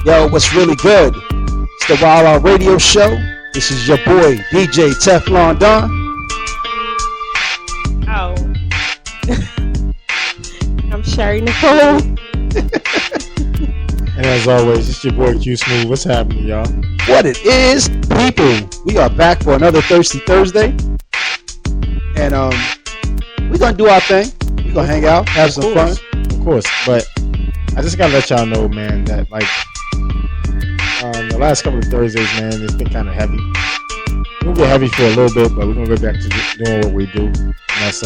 Yo, what's really good? It's the Wild Out Radio Show. This is your boy, DJ Teflon Don. Oh. I'm Sherry Nicole. And as always, it's your boy Q Smooth. What's happening, y'all? What it is, people. We are back for another Thirsty Thursday. And we're going to do our thing. We're going to hang out, have some fun. Of course, but I just got to let y'all know, man, that like the last couple of Thursdays, man, it's been kind of heavy. We're going to get heavy for a little bit, but we're going to go back to doing what we do. And that's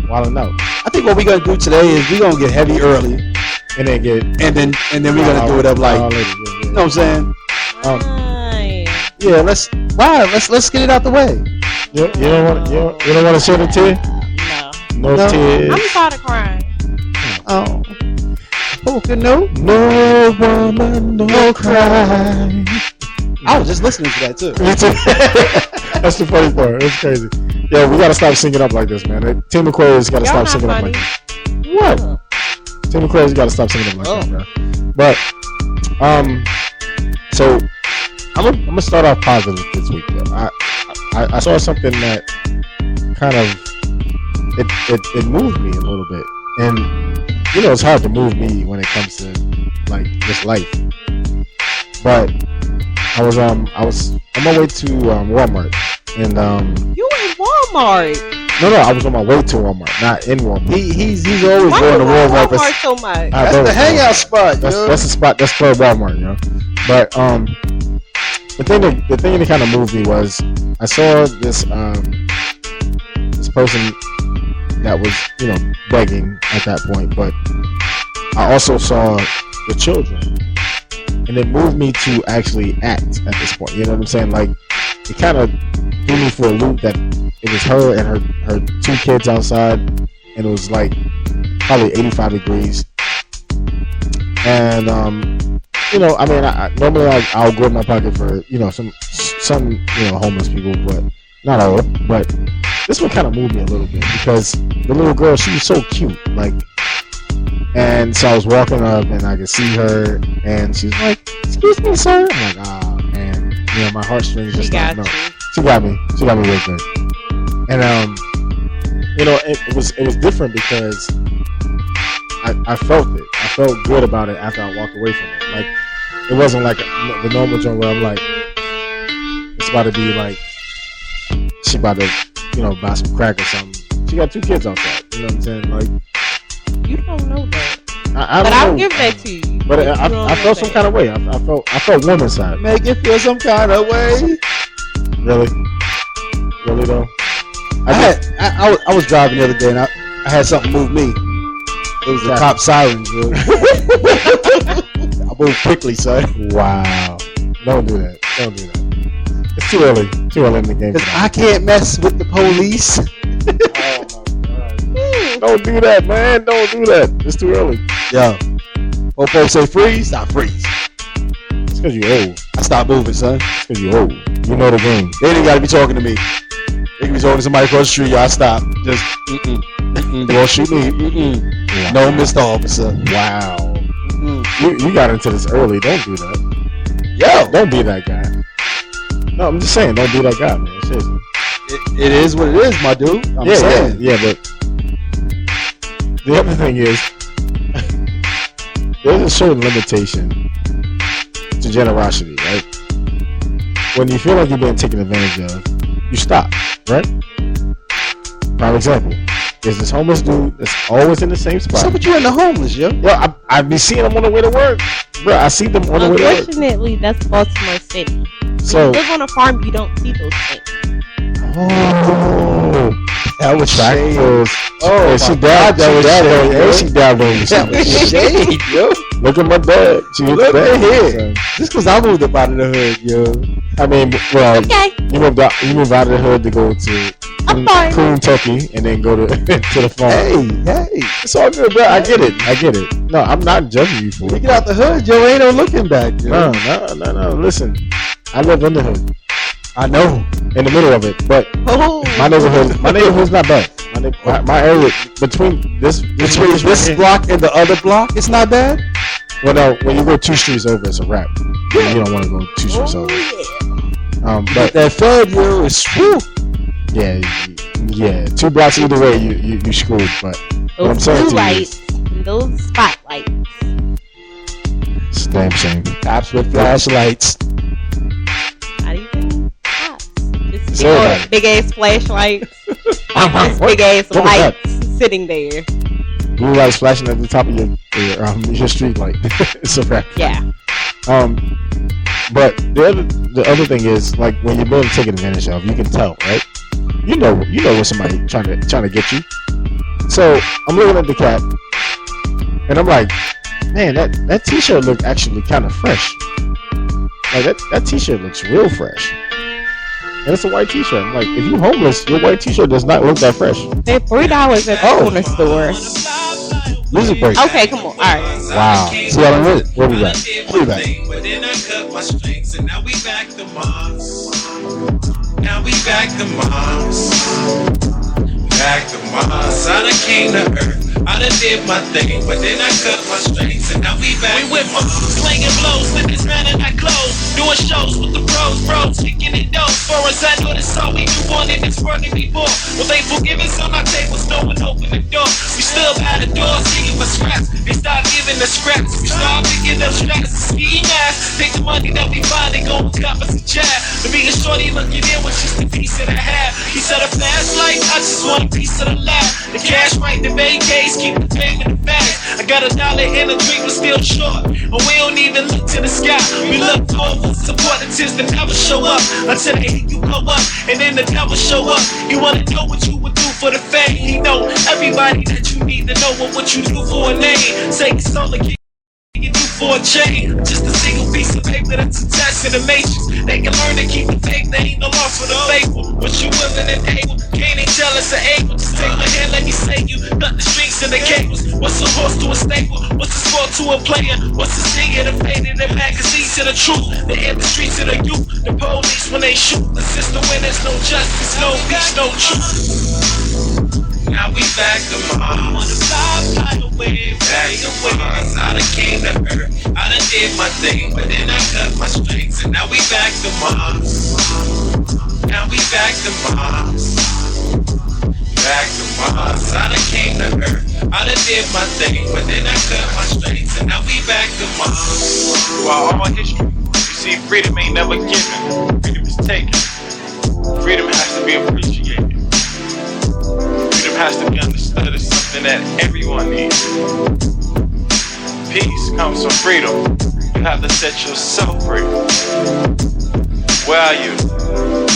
wilding out. I think what we're going to do today is we're going to get heavy early. And then get... And then we're going to do it up like... You know what I'm saying? Yeah, let's get it out the way. You don't want to shed a tear? No tears. I'm tired of crying. Oh. Okay, no woman, no cry. I was just listening to that too. That's the funny part. It's crazy. Yeah, we gotta stop singing up like this, man. Tim McQuarrie's gotta stop singing up like this. What? Tim McQuarrie's gotta stop singing up like that, bro. But so I'm gonna start off positive this week, though. I saw something that kind of it moved me a little bit, and you know it's hard to move me when it comes to like just life. But I was on my way to Walmart, and you in Walmart? No, I was on my way to Walmart, not in Walmart. He's always going to Walmart. Walmart so much. That's the hangout spot. That's the spot. That's for Walmart, you know. But the thing that kind of moved me was I saw this person that was, you know, begging at that point, but I also saw the children, and it moved me to actually act at this point. You know what I'm saying? Like, it kind of threw me for a loop that it was her and her two kids outside, and it was like probably 85 degrees. And you know, I mean, normally I'll go in my pocket for, you know, some you know, homeless people, but not all. But this one kind of moved me a little bit because the little girl, she was so cute, like. And so I was walking up and I could see her, and she's like, "Excuse me, sir." I'm like, "Ah, man, you know, my heartstrings just started up." She got me real good. And you know, it was different because I felt it. I felt good about it after I walked away from it. Like, it wasn't like the normal joint where I'm like, it's about to be like she about to, you know, buy some crack or something. She got two kids outside. You know what I'm saying? Like, you don't know that. But I'll give that to you. But I felt some kind of way. I felt warm inside. Make it feel some kind of way. Really though. I was driving the other day and I had something move me. It was the cop sirens. I moved quickly, son. Wow. Don't do that. It's too early in the game. Because I can't mess with the police. Don't do that, man. Don't do that. It's too early. Yo. Folks say freeze, I freeze. It's because you old. I stopped moving, son. It's because you old. You know the game. They ain't got to be talking to me. They can be talking to somebody across the street. Yo, I stop. Just, don't shoot me. Wow. No, Mr. Officer. Wow. You got into this early. Don't do that. Yo. Don't be that guy. No, I'm just saying, don't be that guy, man. Seriously. It is what it is, my dude. I'm saying. Yeah, but the other thing is, there's a certain limitation to generosity, right? When you feel like you're being taken advantage of, you stop, right? Prime example, there's this homeless dude that's always in the same spot. So, but you in the homeless, yo? Yo, I be seeing them on the way to work, bro. I see them on the way to work. Unfortunately, that's Baltimore City. So, when you live on a farm, you don't see those things. Oh, that was shade. Oh, she dabbed on me. That was shade, yo. Look at my dad. She was bad. Just because I moved up out of the hood, yo. I mean, well, okay. You move out of the hood to go to Kentucky and then go to the farm. Hey. It's all good, bro. I get it. No, I'm not judging you for it. You get out the hood, yo, ain't no looking back, yo. No. Listen, I live in the hood. I know. In the middle of it, but my neighborhood's not bad. My area between this block and the other block, it's not bad. Well, no, when you go 2 streets over, it's a wrap. You don't want to go 2 streets over. But that Fed, yo, is whew. yeah, 2 blocks either way, you screwed. But what I'm Those saying blue to you lights and those spotlights. it's a damn shame. Cops with flashlights. Not even cops. Just So big ass flashlights. Just What? big ass What was that? lights sitting there. Blue lights flashing at the top of your street light. It's a wrap. Yeah. But the other thing is, like, when you're being taken advantage of, you can tell, right? You know when somebody trying to get you. So I'm looking at the cat, and I'm like, man, that T-shirt looked actually kind of fresh. Like that T-shirt looks real fresh, and it's a white T-shirt. I'm like, if you homeless, your white T-shirt does not look that fresh. They're $3 at the corner store. Music break. Okay, come on. All right. Wow. See y'all in a minute. We'll be back. We'll be back. But then I cut my strings and now we back to Mars. Now we back to Mars. Back to Mars. I done came to Earth. I done did my thing, but then I cut my strings and now we back. We with my slinging blows with this man in our clothes, doing shows with the bros, kicking it dope. For us, I know this all we do on in this world before. Well, they forgive us on our tables, no one open the door. We still by the doors, singing for scraps. They start giving us scraps. We start picking up straps, skiing ass. Take the money that we find and go and cop us a jab. The biggest shorty looking in was just a piece of the half. He said a fast life, I just want a piece of the lab. The cash right, the vacays, keep the paying in the bags. I got $1 and a drink, but still short. And we don't even look to the sky. We look forward, support the tears that never show up. Until they hit you go up, and then the devil show up. He wanna know what you would do for the fame. He know everybody that you need to know what you do for a name. Take it solo, you do for a chain. Just a single piece of paper that's attached to the matrix. They can learn to keep the faith, there ain't no loss for the faithful. What you willing and able, can't ain't jealous or able. Just take my hand, let me say you. Cut the strings and the cables. What's a horse to a stable? What's a sport to a player? What's a singer to faded and magazine to the truth? They hit the streets to the youth. The police when they shoot. The system when there's no justice, no peace, no truth. Now we back to Mars. Fly away, back to Mars. I done came to Earth. I done did my thing, but then I cut my strings, and now we back to Mars. Now we back to Mars. Back to Mars. I done came to Earth. I done did my thing, but then I cut my strings, and now we back to Mars. Throughout all history, you see, freedom ain't never given. Freedom is taken. Freedom has to be appreciated. Freedom has to be understood as something that everyone needs. Peace comes from freedom. You have to set yourself free. Where are you?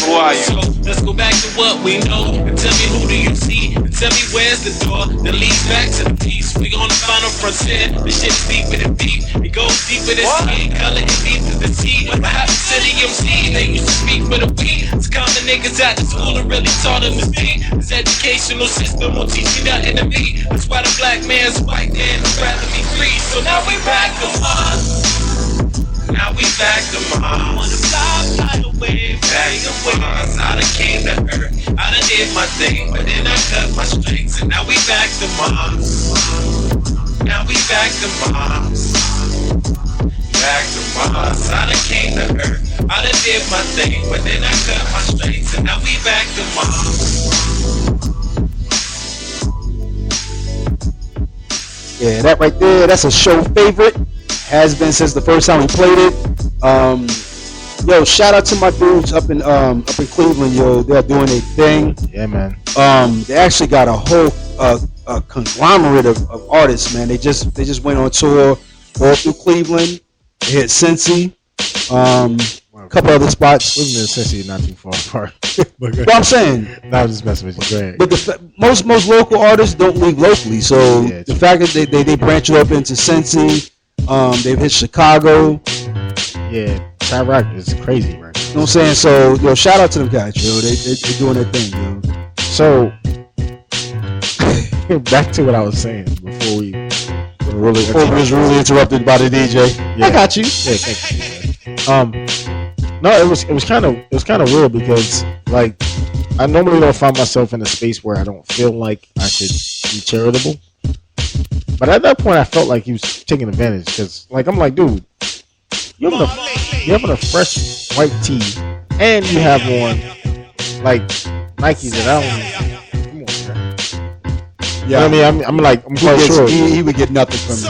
Who are you? So let's go back to what we know. And tell me who do you see? And tell me where's the door that leads back to the peace. We gonna find a frontier. The shit's deeper than deep. It goes deeper than skin color and deep as the sea. What happened to the MC? They used to speak for the we. It's common niggas out the school and really taught them to be. This educational system won't teach you nothing to me. That's why the black man's white man would rather be free. So now we back to Mars. Now we back to Mars. Fly away, back to Mars. I done came to Earth. I done did my thing, but then I cut my strings, and now we back to Mars. Now we back to Mars. Back to Mars. I done came to Earth. I done did my thing, but then I cut my strings, and now we back to Mars. Yeah, that right there, that's a show favorite. Has been since the first time we played it. Yo, shout out to my dudes up in Cleveland, yo. They're doing their thing. Yeah, man. They actually got a whole conglomerate of artists, man. They just went on tour all through Cleveland. They hit Cincy, a couple other spots. Wasn't it Cincy not too far apart? Well, I'm saying, no, I'm just messing with you. Go ahead. but most local artists don't leave locally. So Yeah, the fact that they branch up into Cincy, they've hit Chicago. Yeah, Chirac is crazy, right? You know what I'm saying? So, yo, shout out to them guys, yo. They're doing their thing, yo. So, back to what I was saying before we was really interrupted by the DJ. Yeah. I got you. Yeah, thank you. No, it was kind of weird because, like, I normally don't find myself in a space where I don't feel like I should be charitable. But at that point, I felt like he was taking advantage because, like, I'm like, dude, you having a fresh white tee, and you have on like Nikes that I don't. Come on, man. Yeah, you know what I mean, I'm like, I'm quite sure he would get nothing from me.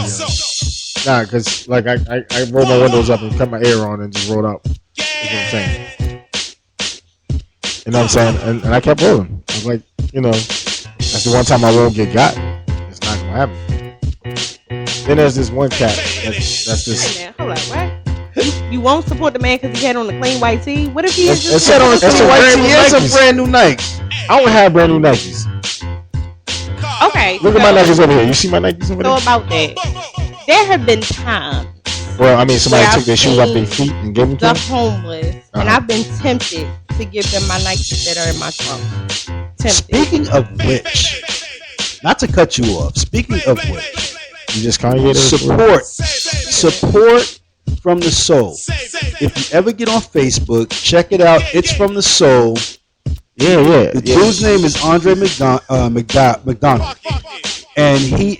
Nah, because like I rolled my windows up and cut my air on and just rolled out. That's what I'm saying. You know what I'm saying? And I kept rolling. I was like, you know, that's the one time I won't get got. It's not gonna happen. Then there's this one cat that's this. Wait a minute, hold on, what? You won't support the man because he had on the clean white tee? What if he is It's just had on a clean clean white tee and some Nikes. brand new Nikes. I don't have brand new Nikes. Okay. Look at my Nikes over here. You see my Nikes over So there? about that, there have been times Well, I mean, somebody where took I've their shoes off their seen feet and gave them to the them. homeless, and Uh-huh. I've been tempted to give them my Nikes that are in my trunk. Tempted. Speaking of which, not to cut you off. Speaking of which, You just Kanye support from the soul. If you ever get on Facebook, check it out. It's from the soul. Yeah. The dude's name is Andre McDonald, and he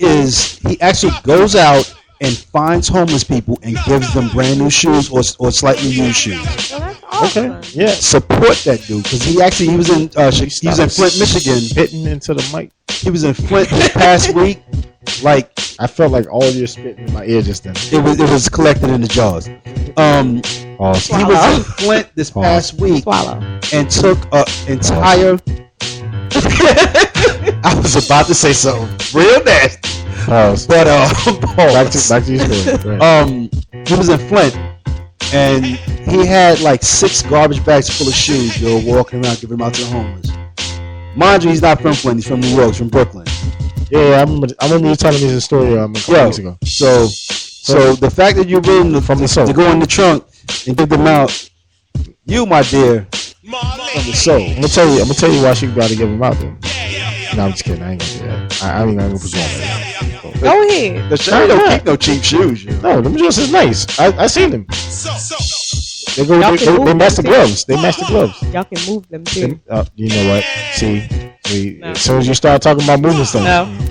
actually goes out and finds homeless people and gives them brand new shoes or slightly used shoes. Well, that's awesome. Okay. Yeah. Support that dude because he was in Flint, Michigan. Spitting into the mic. He was in Flint this past week. Like I felt like all your spitting in my ear just then. it was collected in the jaws. He was in Flint this past week Swallow. and took an entire. I was about to say something real nasty, Pause. but Back to your story. Right. he was in Flint and he had like 6 garbage bags full of shoes. Yo, walking around giving them out to the homeless. Mind you, he's not from Flint. He's from New York. He's from Brooklyn. Yeah, I remember you telling me this story a couple weeks ago. So the fact that you're willing From the soul. to go in the trunk and give them out, you, my dear, from the soul. I'm gonna tell you why she got to give them out then. No, I'm just kidding. I ain't gonna do that. I ain't gonna put you on that. Go ahead. The show don't keep no cheap shoes. You know? No, them just is nice. I seen them. They go. Y'all They can move match the them, gloves. They match the gloves. Y'all can move them too. You know what? See, No. as soon as you start talking about moving stuff,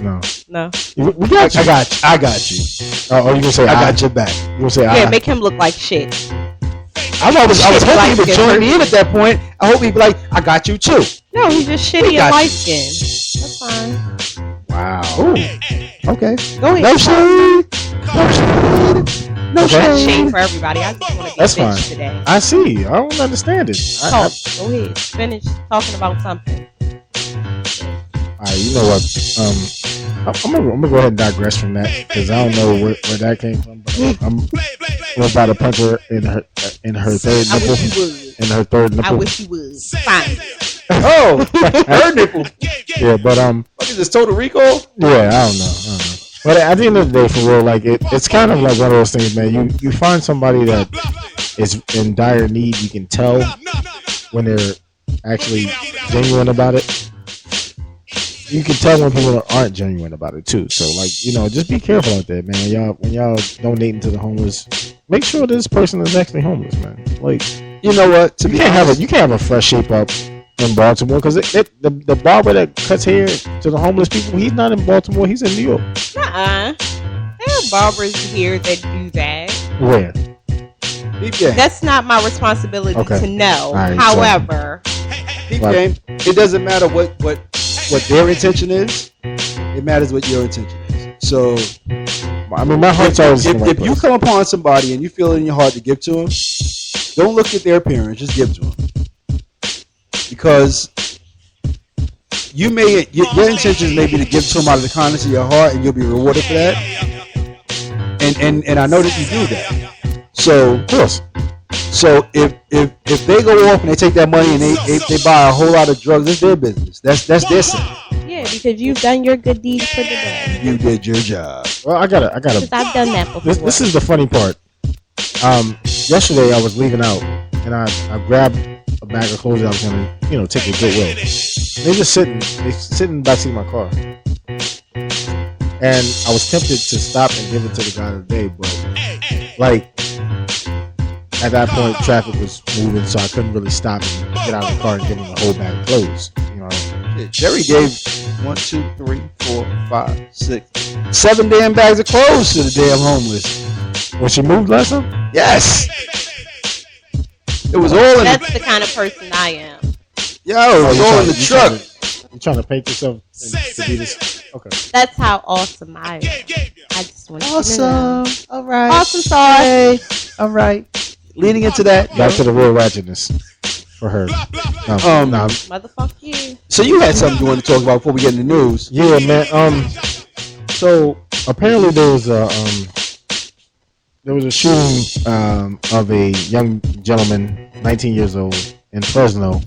no. No. We got you. I got you. Oh, you gonna say I got your back. You gonna say Yeah, make him look like shit. I was hoping he would Like join me in at that point. I hope he'd be like, I got you too. No, he's just shitty got and light you. skin. That's fine. wow. Okay. Go ahead. No shade. No shade. No Okay. Not shade. shade for everybody. I just want to be That's a bitch fine. today. I see. I don't understand it. Talk. Go ahead. Finish talking about something. All right, you know what? I'm gonna go ahead and digress from that because I don't know where that came from. But I'm about to punch her in her third I nipple. wish you would. In her third I nipple. wish you would. Fine. Oh, her nipple. Yeah, but What is this, Total Recall? yeah, I don't know. But at the end of the day, for real, like it's kind of like one of those things, man. You find somebody that is in dire need. You can tell when they're actually genuine about it. You can tell when people aren't genuine about it too. So, like, just be careful out there, man. When y'all donating to the homeless, make sure this person is actually homeless, man. Like, You know what? To you be can't honest, have a fresh shape up in Baltimore because the barber that cuts hair to the homeless people, he's not in Baltimore. He's in New York. Nuh-uh. There are barbers here that do that. Where? deep game. That's not my responsibility Okay. to know. All right, However, Deep Right. game. It doesn't matter what their intention is. It matters what your intention is. So I mean, my heart's always in the right if you place. come upon somebody and you feel it in your heart to give to them, don't look at their appearance. Just give to them, because your intentions may be to give to them out of the kindness of your heart, and you'll be rewarded for that. And I know that you do that. So Of course. So if they go off and they take that money and they buy a whole lot of drugs, it's their business. That's their sin. yeah, because you've done your good deed for the day. You did your job. Well, I gotta. Because I've done that before. This is the funny part. Yesterday I was leaving out and I grabbed a bag of clothes I was gonna, take to Goodwill. They just sitting in the backseat of my car. And I was tempted to stop and give it to the guy today, but like at that point traffic was moving, so I couldn't really stop and get out of the car and give him the whole bag of clothes. Yeah, Jerry gave 1, 2, 3, 4, 5, 6. 7 damn bags of clothes to the damn homeless. When she moved last time? Yes. It was all in That's the kind of person I am. it was all in the truck. You trying to paint yourself to be this? Okay. That's how awesome I am. I just want to know. Awesome. All right. Awesome sauce. Hey. All right. Leaning into that. Back to the real ratchetness for her. Nah. Motherfuck you. So you had something you wanted to talk about before we get in the news? Yeah, man. So apparently there was a shooting of a young gentleman, 19 years old, in Fresno.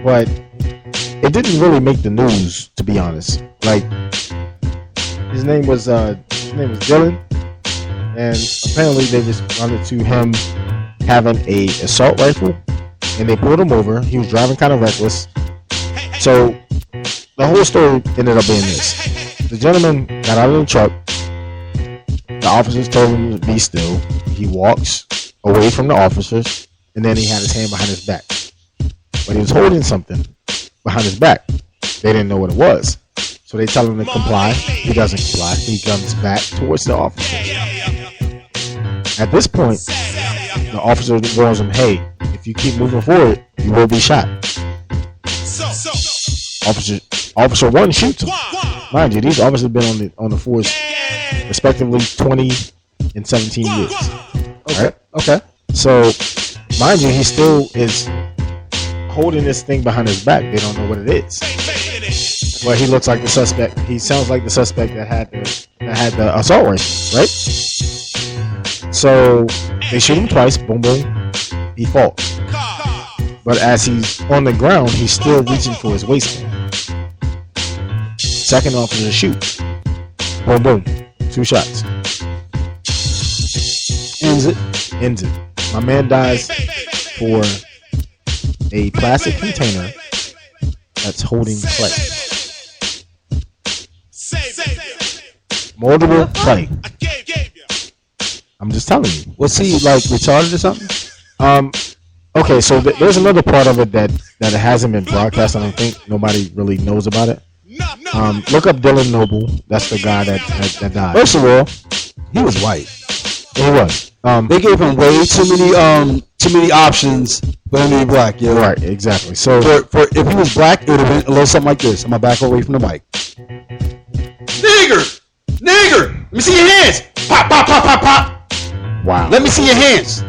But it didn't really make the news, to be honest. Like, his name was Dylan, and apparently they responded to him having a assault rifle, and they pulled him over. He was driving kind of reckless. So the whole story ended up being this: the gentleman got out of the truck. The officers told him to be still. He walks away from the officers, and then he had his hand behind his back. But he was holding something behind his back. They didn't know what it was. So they tell him to comply. He doesn't comply. He comes back towards the officers. At this point, the officer warns him, hey, if you keep moving forward, you will be shot. Officer 1 shoots him. Mind you, these officers have been on the force respectively 20 and 17 years. Okay. Right? Okay. So, mind you, he still is holding this thing behind his back. They don't know what it is. But he looks like the suspect. He sounds like the suspect that had the assault rifle, right? So they shoot him twice. Boom, boom. He falls. But as he's on the ground, he's still reaching for his waistband. Second officer shoots. Boom, boom. 2 shots. Ends it. My man dies for a plastic container that's holding clay. Moldable clay. I'm just telling you. Was he like retarded or something? Okay, so there's another part of it that hasn't been broadcast. I don't think nobody really knows about it. Look up Dylan Noble. That's the guy that died. First of all, he was white. He was. They gave him way too many options for him to be black. Yeah, right. Exactly. So for if he was black, it would have been a little something like this. I'm gonna back away from the mic. Nigger, let me see your hands. Pop, pop, pop, pop, pop. Wow. Let me see your hands.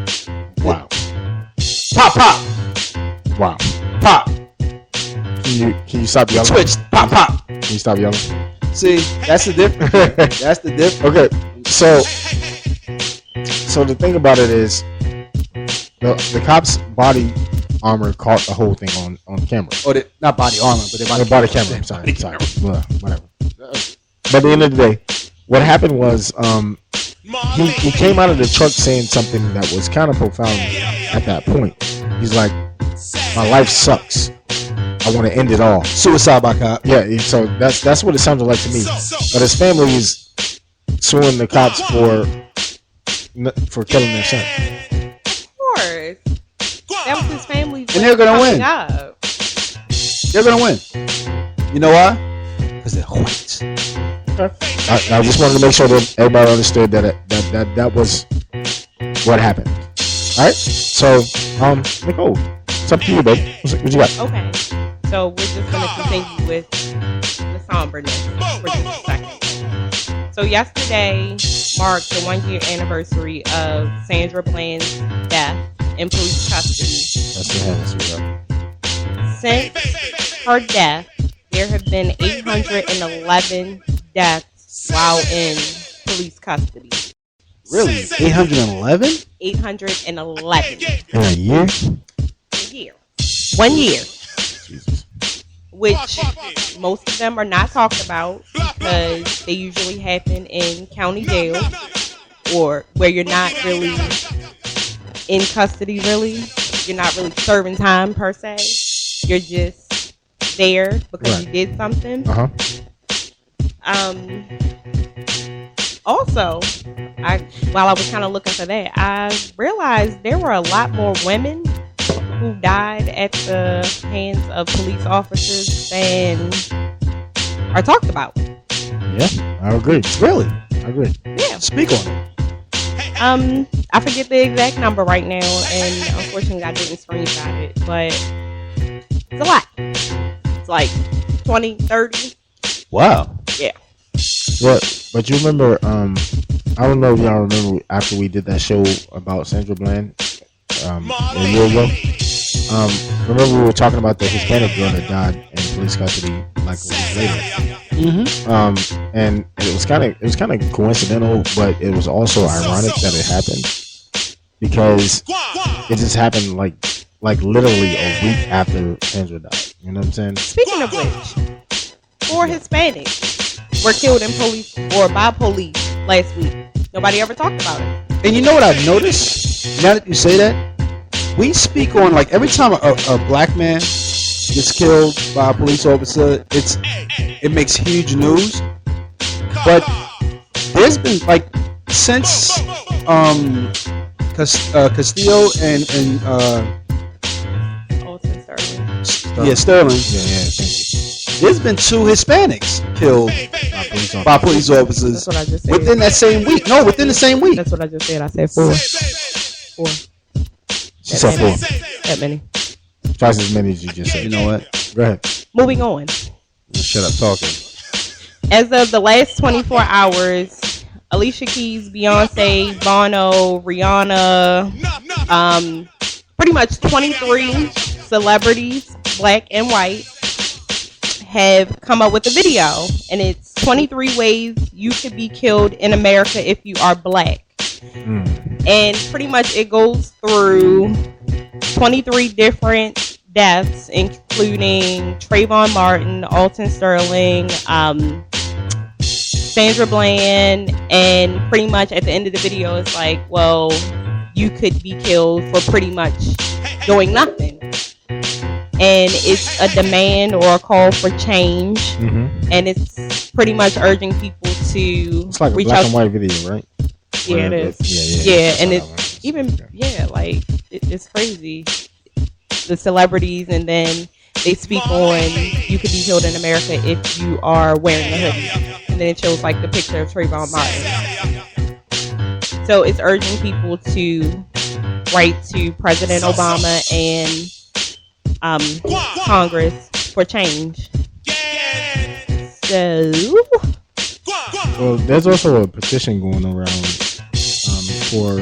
Wow. Pop, pop, Wow. pop. Can you stop yelling? Switch. Pop, pop. Can you stop yelling? See, that's the difference. That's the difference. Okay. So the thing about it is, the cop's body armor caught the whole thing on camera. Oh, not body armor, but The body camera. I'm sorry. Whatever. But at the end of the day, what happened was he came out of the truck saying something that was kind of profound at that point. He's like, my life sucks. I want to end it all. Suicide by cop. Yeah, so that's what it sounded like to me. But his family is suing the cops for killing their son. Of course. That was his family's And they're gonna win. job. They're gonna win. You know why? Because they're white. I just wanted to make sure that everybody understood that was what happened. All right, so Nicole, it's up to you, babe. What you got? Okay. So we're just going to continue with the somberness for just a second. So yesterday marked the 1-year anniversary of Sandra Bland's death in police custody. That's the hell, Since her death, there have been 811 deaths while in police custody. Really? 811? 811 in a year? a year. 1 year. Jesus. Which most of them are not talked about because they usually happen in county jail or where you're not really in custody, really. You're not really serving time per se. You're just there because you did something. Also, while I was kind of looking for that, I realized there were a lot more women who died at the hands of police officers than are talked about. Yeah, I agree. Really? I agree. Yeah. Speak on it. I forget the exact number right now, and unfortunately I didn't screenshot it, but it's a lot. It's like 20, 30. Wow. Yeah. But you remember, I don't know if y'all remember after we did that show about Sandra Bland a year ago. Remember we were talking about the Hispanic girl that died in police custody like a week later. Mm-hmm. And it was kind of coincidental, but it was also ironic that it happened because it just happened like literally a week after Sandra died. You know what I'm saying? Speaking of which, 4 Hispanics were killed in police or by police last week. Nobody ever talked about it. And you know what I've noticed? Now that you say that, we speak on, like, every time a black man gets killed by a police officer, it makes huge news. But there's been, like, since Castillo and Alton Sterling. Sterling. Yeah, thank you. There's been 2 Hispanics killed by police officers That's what I just said. within that same week. No, within the same week. That's what I just said. I said 4. 4. She said 4. That many. Twice as many as you just said. You know what? Go ahead. Moving on. Shut up talking. As of the last 24 hours, Alicia Keys, Beyonce, Bono, Rihanna, pretty much 23 celebrities, black and white, have come up with a video. And it's 23 ways you could be killed in America if you are black. And pretty much it goes through 23 different deaths, including Trayvon Martin, Alton Sterling, Sandra Bland, and pretty much at the end of the video it's like, well, you could be killed for pretty much doing nothing. And it's a demand or a call for change, and it's pretty much urging people to It's like a reach black out. and white video, right? Yeah, it is. Yeah, And it's even, like, it's crazy. The celebrities, and then they speak on you could be killed in America if you are wearing a hoodie. And then it shows, like, the picture of Trayvon Martin. So it's urging people to write to President Obama and Congress for change. So, well, there's also a petition going around for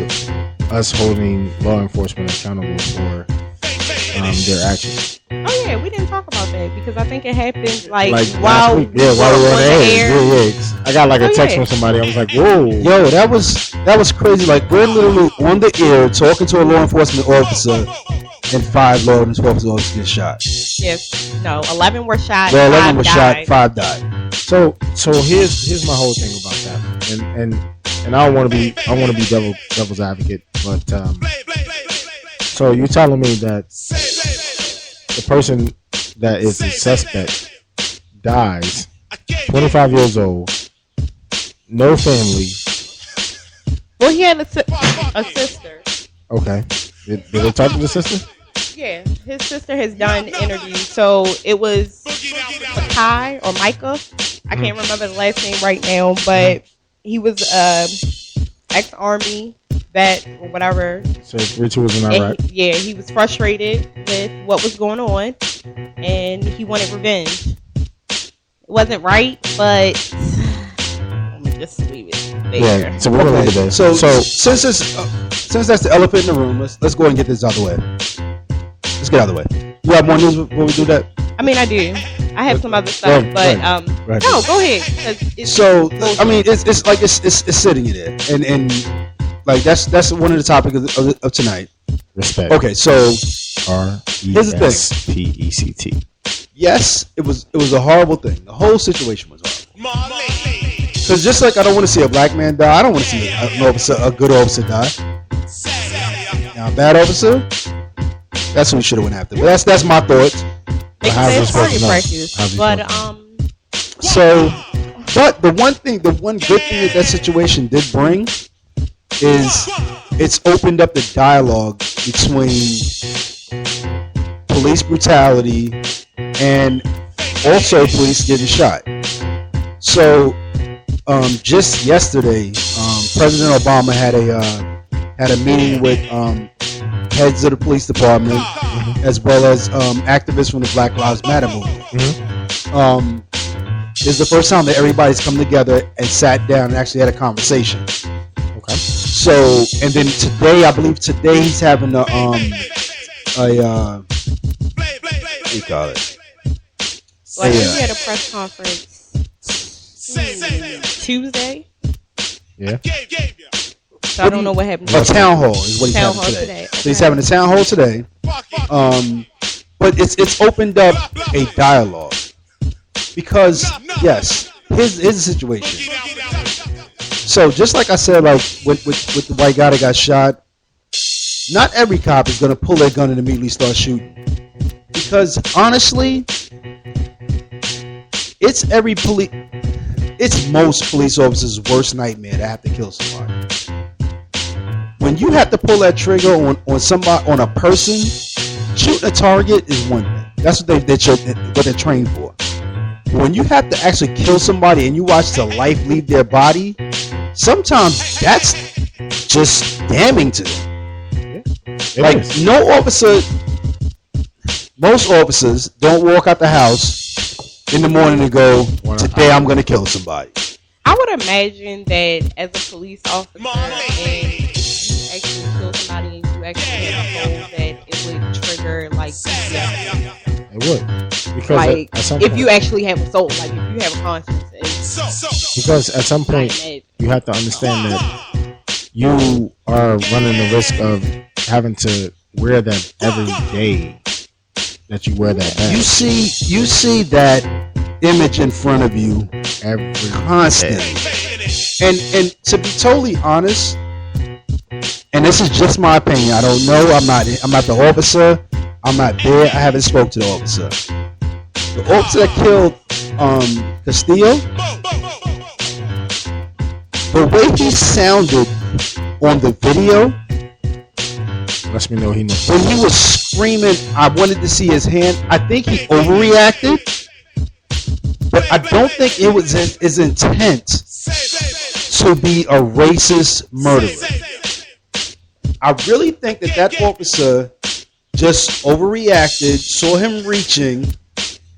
us holding law enforcement accountable for their actions. oh yeah, we didn't talk about that because I think it happened like Like while last week. Yeah, while we were on the air. Yeah. I got like a Oh, text yeah. from somebody. I was like, whoa. Yo, that was crazy. Like, we're literally on the air talking to a law enforcement officer, and 5 law enforcement officers get shot. Yes, no, 11 were shot. Well, 11 5 was died. shot, 5 died. So here's my whole thing about that, and I don't want to be devil's advocate, but so you're telling me that the person that is the suspect dies, 25 years old, no family. Well, he had a sister. Okay, did they talk to the sister? Yeah, his sister has done interviews. So it was Makai or Micah. I can't remember the last name right now, but he was ex-army vet or whatever. So 3-2 was in Iraq. Yeah, he was frustrated with what was going on, and he wanted revenge. It wasn't right, but let me just leave it there. Yeah, so we're gonna look at that. So since that's the elephant in the room, let's go ahead and get this out of the way. Let's get out of the way. You have more news before we do that? I mean, I do. I have some other stuff, but Right. no, go ahead. 'Cause it's So I mean, it's like it's sitting in there, and like that's one of the topics of tonight. Respect. Okay, so Here's the thing. RESPECT. yes, it was a horrible thing. The whole situation was horrible. Because just like I don't want to see a black man die, I don't want to see a good officer die. Now, a bad officer, that's who we should have went after. But that's my thoughts. Makes how's sense this supposed to target know? practice, How's he but So, but the one good thing that situation did bring is it's opened up the dialogue between police brutality and also police getting shot. So, just yesterday, President Obama had a meeting with heads of the police department, as well as activists from the Black Lives Matter movement. It's the first time that everybody's come together and sat down and actually had a conversation. Okay. So, and then today, I believe today he's having what do you call it? Well, I think he had a press conference Tuesday. Yeah. So I don't know what happened. A town hall is what he's Town having hall today. today. So he's having a town hall today. But it's opened up a dialogue because yes, here's the situation. So just like I said, like with the white guy that got shot, not every cop is gonna pull their gun and immediately start shooting. Because honestly, it's most police officers' worst nightmare to have to kill somebody. When you have to pull that trigger on somebody, on a person, shooting a target is one thing. That's what they're trained for. When you have to actually kill somebody and you watch the life leave their body, sometimes that's just damning to them. Like most officers don't walk out the house in the morning and go, today I'm going to kill somebody. I would imagine that as a police officer, and if you actually kill somebody and you actually have a hold, that it would trigger like PTSD. It would. Because like at some if point, you actually have a soul, like if you have a conscience. because at some point you have to understand that you are running the risk of having to wear that every day that you wear that badge. You see that image in front of you every constantly. And to be totally honest, and this is just my opinion, I don't know, I'm not the officer, I'm not there, I haven't spoke to the officer. The officer that killed Castillo, the way he sounded on the video, lets me know he knows. when he was screaming, I wanted to see his hand, I think he overreacted. But I don't think it was his intent to be a racist murderer. I really think that officer just overreacted, saw him reaching,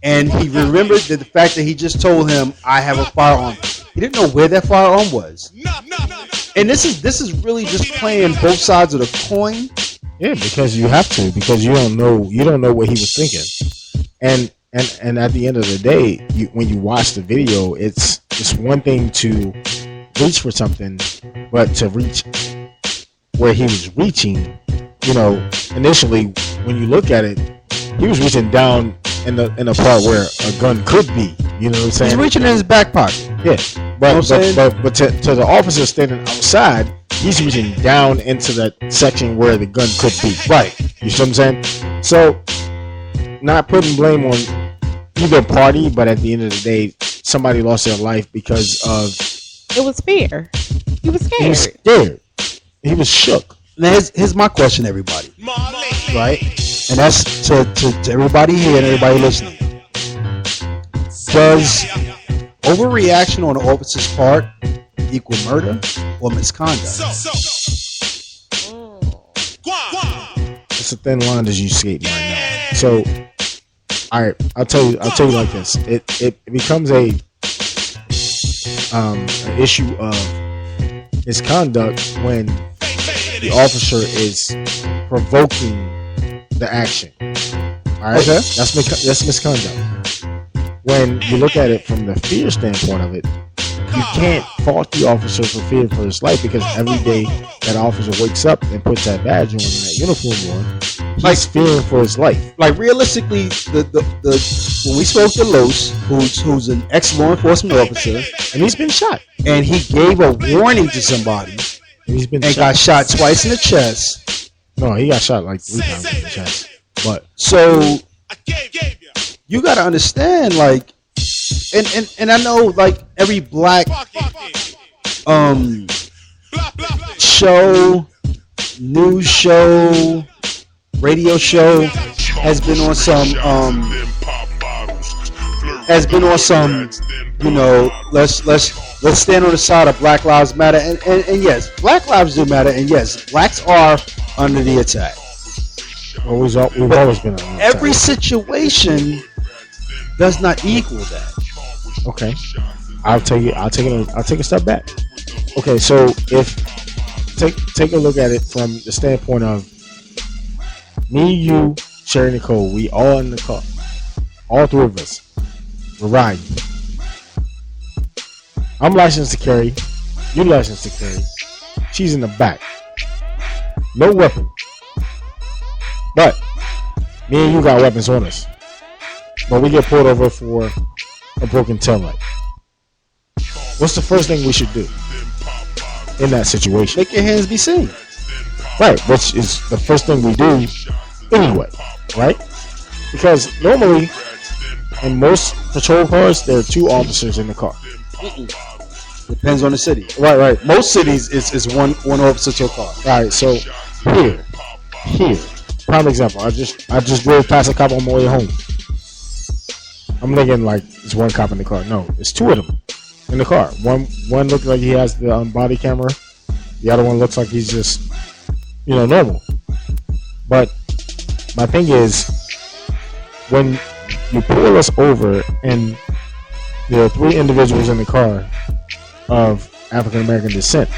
and he remembered the fact that he just told him, I have a firearm. He didn't know where that firearm was. And this is really just playing both sides of the coin. Yeah, because you have to, because you don't know what he was thinking. And at the end of the day, when you watch the video, it's one thing to reach for something, but to reach where he was reaching, initially when you look at it, he was reaching down in the part where a gun could be. You know what I'm saying? He's reaching in his back pocket. Yeah, but to the officer standing outside, he's reaching down into that section where the gun could be. Right. You see what I'm saying? So, not putting blame on either party, but at the end of the day, somebody lost their life because of... It was fear. He was scared. He was scared. He was shook. Now, here's my question, everybody. Right? And that's to everybody here and everybody listening. Does overreaction on the officer's part equal murder or misconduct? It's a thin line as you skating right now. So, I'll tell you like this. It becomes an issue of misconduct when the officer is provoking the action. All right, okay. That's misconduct. When you look at it from the fear standpoint of it, you can't fault the officer for fearing for his life, because every day that officer wakes up and puts that badge on and that uniform on, he's fearing for his life. Like realistically, the when we spoke to Los, who's an ex-law enforcement officer, and he's been shot, and he gave a warning to somebody, and got shot twice in the chest. No, he got shot like 3 times in the chest. But so you got to understand, like, and I know, like, every black show, news show, radio show has been on some has been on some, let's stand on the side of Black Lives Matter, and yes, Black lives do matter, and yes, blacks are under the attack. We've always been under attack. Every situation does not equal that. Okay, I'll take a step back. Okay, so if take a look at it from the standpoint of me, you, Sherry, Nicole, we all in the car, all three of us, we're riding. I'm licensed to carry, you licensed to carry. She's in the back, no weapon, but me and you got weapons on us. But we get pulled over for a broken taillight. What's the first thing we should do in that situation? Make your hands be seen. Right, which is the first thing we do anyway, right? Because normally, in most patrol cars, there are two officers in the car. Depends on the city. Right. Most cities is one officer to a car. All right, so here, prime example. I just drove past a cop on my way home. I'm thinking like it's one cop in the car. No, it's two of them in the car. One looks like he has the body camera. The other one looks like he's just, normal. But my thing is, when you pull us over and there are three individuals in the car of African American descent,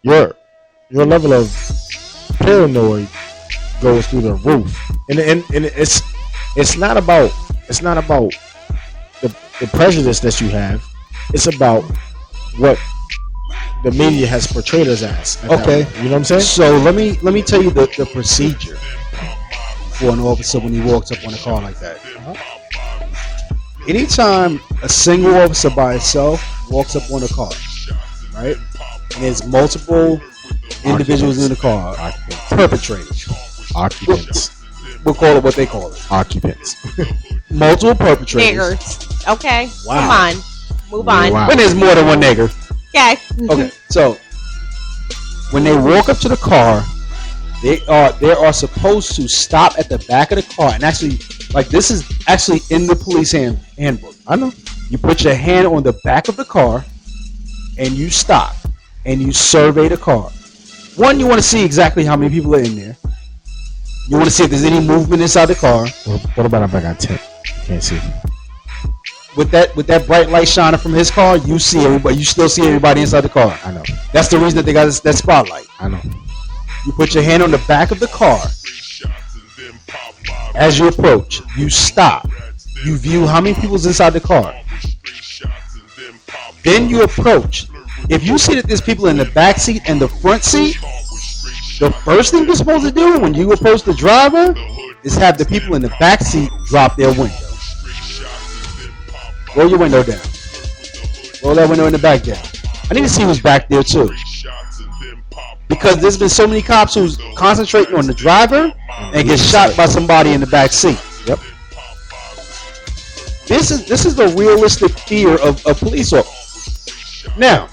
your level of paranoid goes through the roof, and it's not about the prejudice that you have. It's about what the media has portrayed us as. Okay, you know what I'm saying? So let me tell you the procedure for an officer when he walks up on a car like that. Anytime a single officer by itself walks up on a car, right, and there's multiple individuals in the car, perpetrators, occupants. We'll call it what they call it. Occupants. Multiple perpetrators. Niggers. Okay. Wow. Come on. Move on. Wow. When there's more than one nigger. Okay. Okay. So when they walk up to the car, they are supposed to stop at the back of the car, and actually, like, this is actually in the police handbook. I know. You put your hand on the back of the car, and you stop, and you survey the car. One, you want to see exactly how many people are in there. You want to see if there's any movement inside the car. What about if I got 10? Can't see. With that bright light shining from his car, you see everybody. You still see everybody inside the car. I know. That's the reason that they got that spotlight. I know. You put your hand on the back of the car. As you approach, you stop. You view how many people's inside the car. Then you approach. If you see that there's people in the back seat and the front seat, the first thing you're supposed to do when you approach the driver is have the people in the back seat drop their window. Roll your window down. Roll that window in the back down. I need to see who's back there too. Because there's been so many cops who's concentrating on the driver and get shot by somebody in the back seat. Yep. This is the realistic fear of police officers. Now,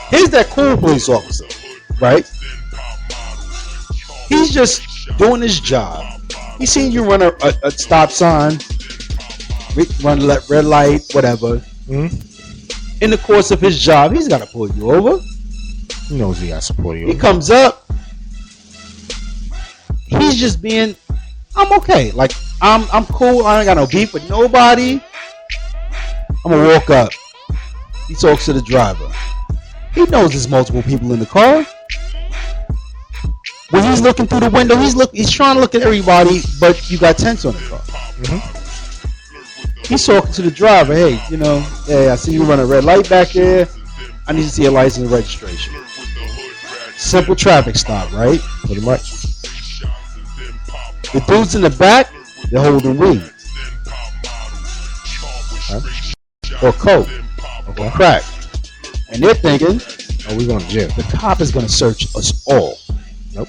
here's that cool police officer, right? He's just doing his job. He's seen you run a stop sign, run a red light, whatever. Mm-hmm. In the course of his job, he's got to pull you over. He knows he got to support you. He comes up. He's just being, I'm okay. Like, I'm cool. I ain't got no beef with nobody. I'm going to walk up. He talks to the driver. He knows there's multiple people in the car. When he's looking through the window, he's trying to look at everybody, but you got tents on the car. Mm-hmm. He's talking to the driver. Hey, hey, I see you run a red light back there. I need to see your license and registration. Simple traffic stop, right? Pretty much. The dudes in the back, they're holding weed. Or coke. Or crack. And they're thinking, oh, we're going to jail. The cop is going to search us all. Nope.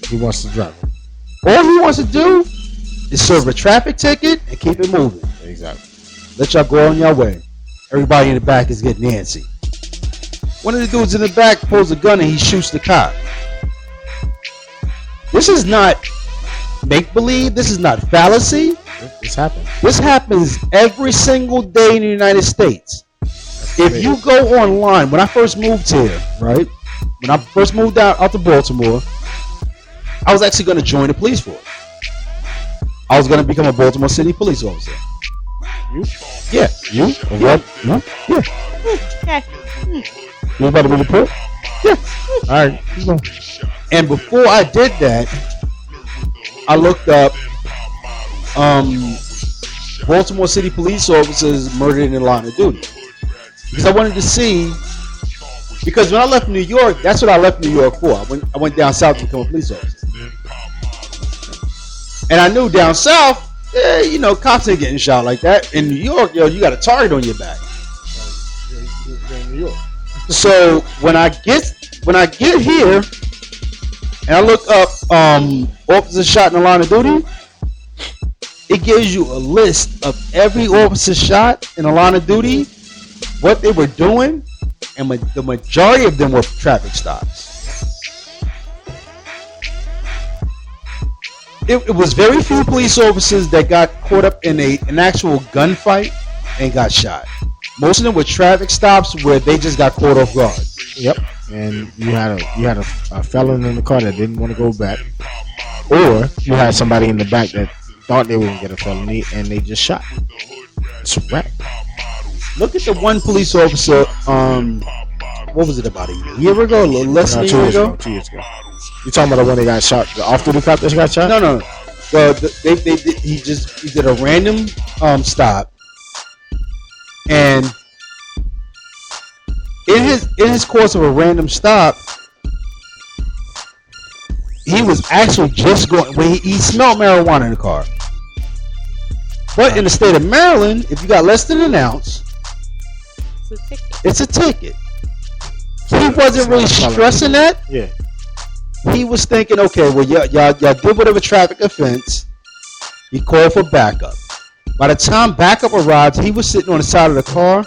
He wants to drive. All he wants to do is serve a traffic ticket and keep it moving. Exactly. Let y'all go on your way. Everybody in the back is getting antsy. One of the dudes in the back pulls a gun and he shoots the cop. This is not make-believe. This is not fallacy. This happens. This happens every single day in the United States. If you go online, when I first moved here, right? When I first moved out to Baltimore, I was actually going to join the police force. I was going to become a Baltimore City police officer. You? Yeah. You? What? You? Yeah. Okay. You about to be the pro? Yeah. All right. Keep going. And before I did that, I looked up Baltimore City police officers murdered in the line of duty. Because I wanted to see, because when I left New York, that's what I left New York for. I went down south to become a police officer. And I knew down south, you know, cops ain't getting shot like that. In New York, yo, you got a target on your back. in New York. So when I get here and I look up officers shot in the line of duty, it gives you a list of every officer shot in the line of duty, what they were doing, and the majority of them were traffic stops. It was very few police officers that got caught up in an actual gunfight and got shot. Most of them were traffic stops where they just got caught off guard. Yep. And you had a felon in the car that didn't want to go back, or you had somebody in the back that thought they were gonna get a felony and they just shot. It's a wrap. Look at the one police officer. What was it, about a year ago? A little less than a year ago? 2 years ago. You talking about the one that got shot? The off-duty cop that got shot? No. He did a random stop, and in his course of a random stop, he was actually just going. When he smelled marijuana in the car. But in the state of Maryland, if you got less than an ounce, it's a ticket. He wasn't really stressing that. Yeah. He was thinking, okay, well, y'all did whatever traffic offense. He called for backup. By the time backup arrived, he was sitting on the side of the car,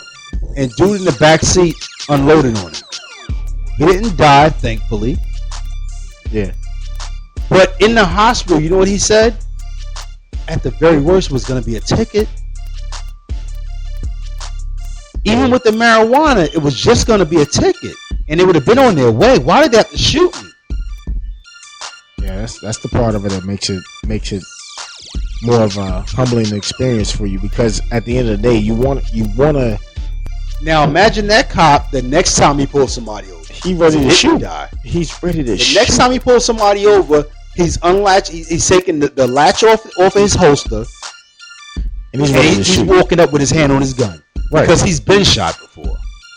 and dude in the back seat unloading on him. He didn't die, thankfully. Yeah. But in the hospital, you know what he said? At the very worst, was going to be a ticket. Even with the marijuana, it was just going to be a ticket, and they would have been on their way. Why did they have to shoot me? Yeah, that's the part of it that makes it more of a humbling experience for you, because at the end of the day, you want to. Now imagine that cop. The next time he pulls somebody over, he ready to shoot. Die. He's ready to shoot. The next time he pulls somebody over, he's unlatched. He's taking the latch off of his holster, and he's ready to he's shoot. walking up with his hand on his gun, Right. Because he's been shot before,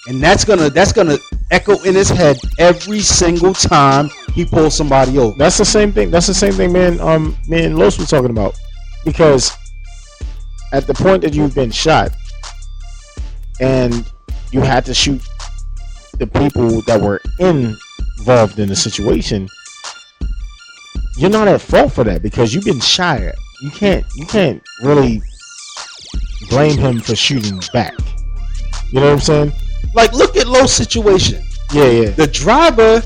and that's gonna echo in his head every single time he pulls somebody over. That's the same thing. Me and Los were talking about, because at the point that you've been shot and you had to shoot the people that were involved in the situation, you're not at fault for that, because you've been shot at. You can't really blame him for shooting back. You know what I'm saying? Like, look at Los' situation. Yeah. The driver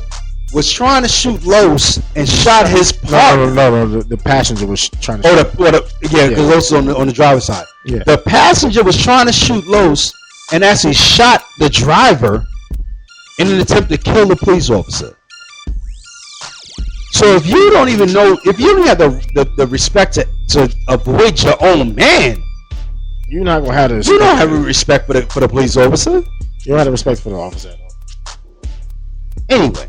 was trying to shoot Los and shot his partner. No. The passenger was trying to shoot. Because Los is on the driver's side. Yeah. The passenger was trying to shoot Los and actually shot the driver in an attempt to kill the police officer. So if you don't even know, if you don't have the respect to avoid your own man, you're not gonna have the. You don't have a respect for the police officer. You don't have the respect for the officer at all. Anyway,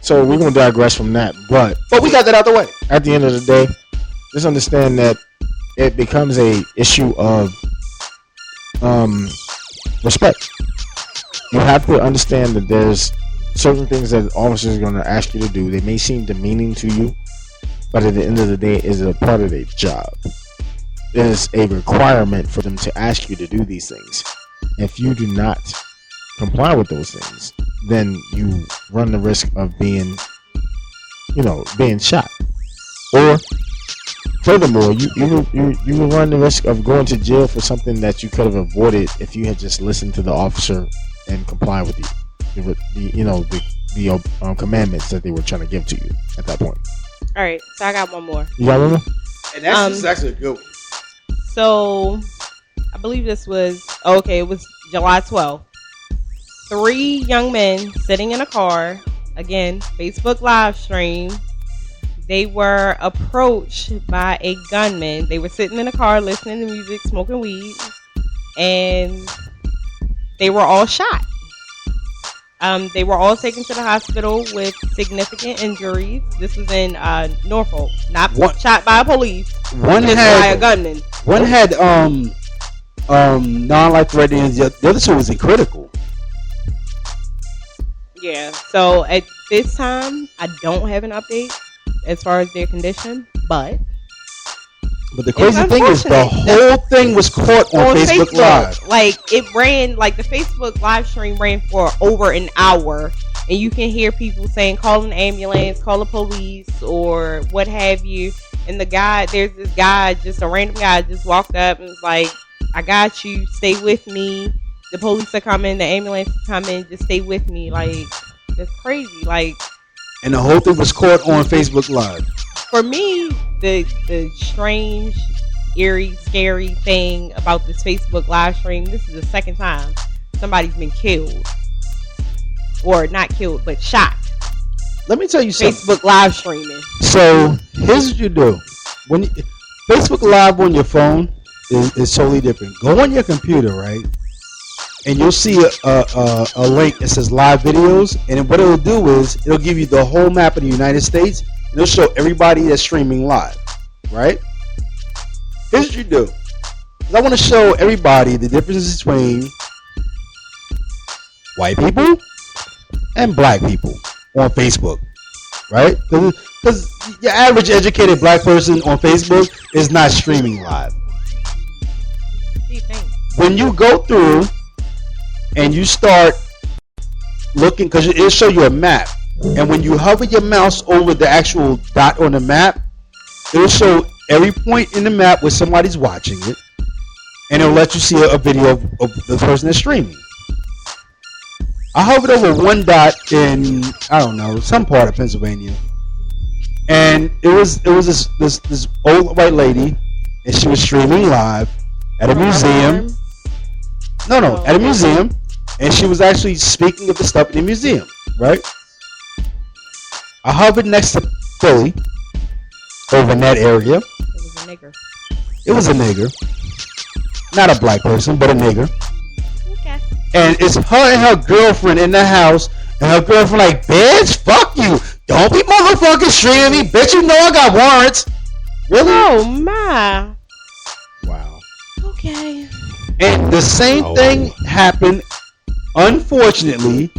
so we're gonna digress from that, but we got that out the way. At the end of the day, just understand that it becomes a issue of respect. You have to understand that there's certain things that officers are gonna ask you to do. They may seem demeaning to you, but at the end of the day, is a part of their job. There's a requirement for them to ask you to do these things. If you do not comply with those things, then you run the risk of being shot. Or furthermore, you will run the risk of going to jail for something that you could have avoided if you had just listened to the officer and comply with the commandments that they were trying to give to you at that point. All right, so I got one more. You got one more? And that's actually a good one. So I believe this was it was July 12th. 3 young men sitting in a car, again, Facebook live stream. They were approached by a gunman. They were sitting in a car listening to music, smoking weed, and they were all shot. They were all taken to the hospital with significant injuries. This was in Norfolk, not shot by police. One just had by a gunman. One had non-life threatening. The other two was in critical. Yeah. So at this time, I don't have an update as far as their condition, but the crazy thing is the whole thing was caught on Facebook Live. Like it ran, like the Facebook live stream ran for over an hour, and you can hear people saying, "Call an ambulance, call the police, or what have you." And there's this guy, just a random guy, just walked up and was like, "I got you. Stay with me. The police are coming. The ambulance is coming. Just stay with me." Like that's crazy. Like, and the whole thing was caught on Facebook Live. For me, the strange, eerie, scary thing about this Facebook live stream, this is the second time somebody's been killed. Or not killed, but shot. Let me tell you something. Facebook live streaming. So, here's what you do. When Facebook Live on your phone is totally different. Go on your computer, right? And you'll see a link that says live videos. And what it'll do is, it'll give you the whole map of the United States. And it'll show everybody that's streaming live, right? Here's what you do. I want to show everybody the difference between white people and black people on Facebook, right? Because your average educated black person on Facebook is not streaming live. What do you think? When you go through and you start looking, because it'll show you a map. And when you hover your mouse over the actual dot on the map, it'll show every point in the map where somebody's watching it, and it'll let you see a video of the person that's streaming. I hovered over one dot in, I don't know, some part of Pennsylvania, and it was this old white lady, and she was streaming live at a museum. No, at a museum, and she was actually speaking of the stuff in the museum, right? I hovered next to Philly, over in that area. It was a nigger. It was a nigger. Not a black person, but a nigger. Okay. And it's her and her girlfriend in the house, and her girlfriend like, "Bitch, fuck you. Don't be motherfucking streaming me. Bitch, you know I got warrants." Really? Oh, my. Wow. Okay. And the same thing happened, unfortunately,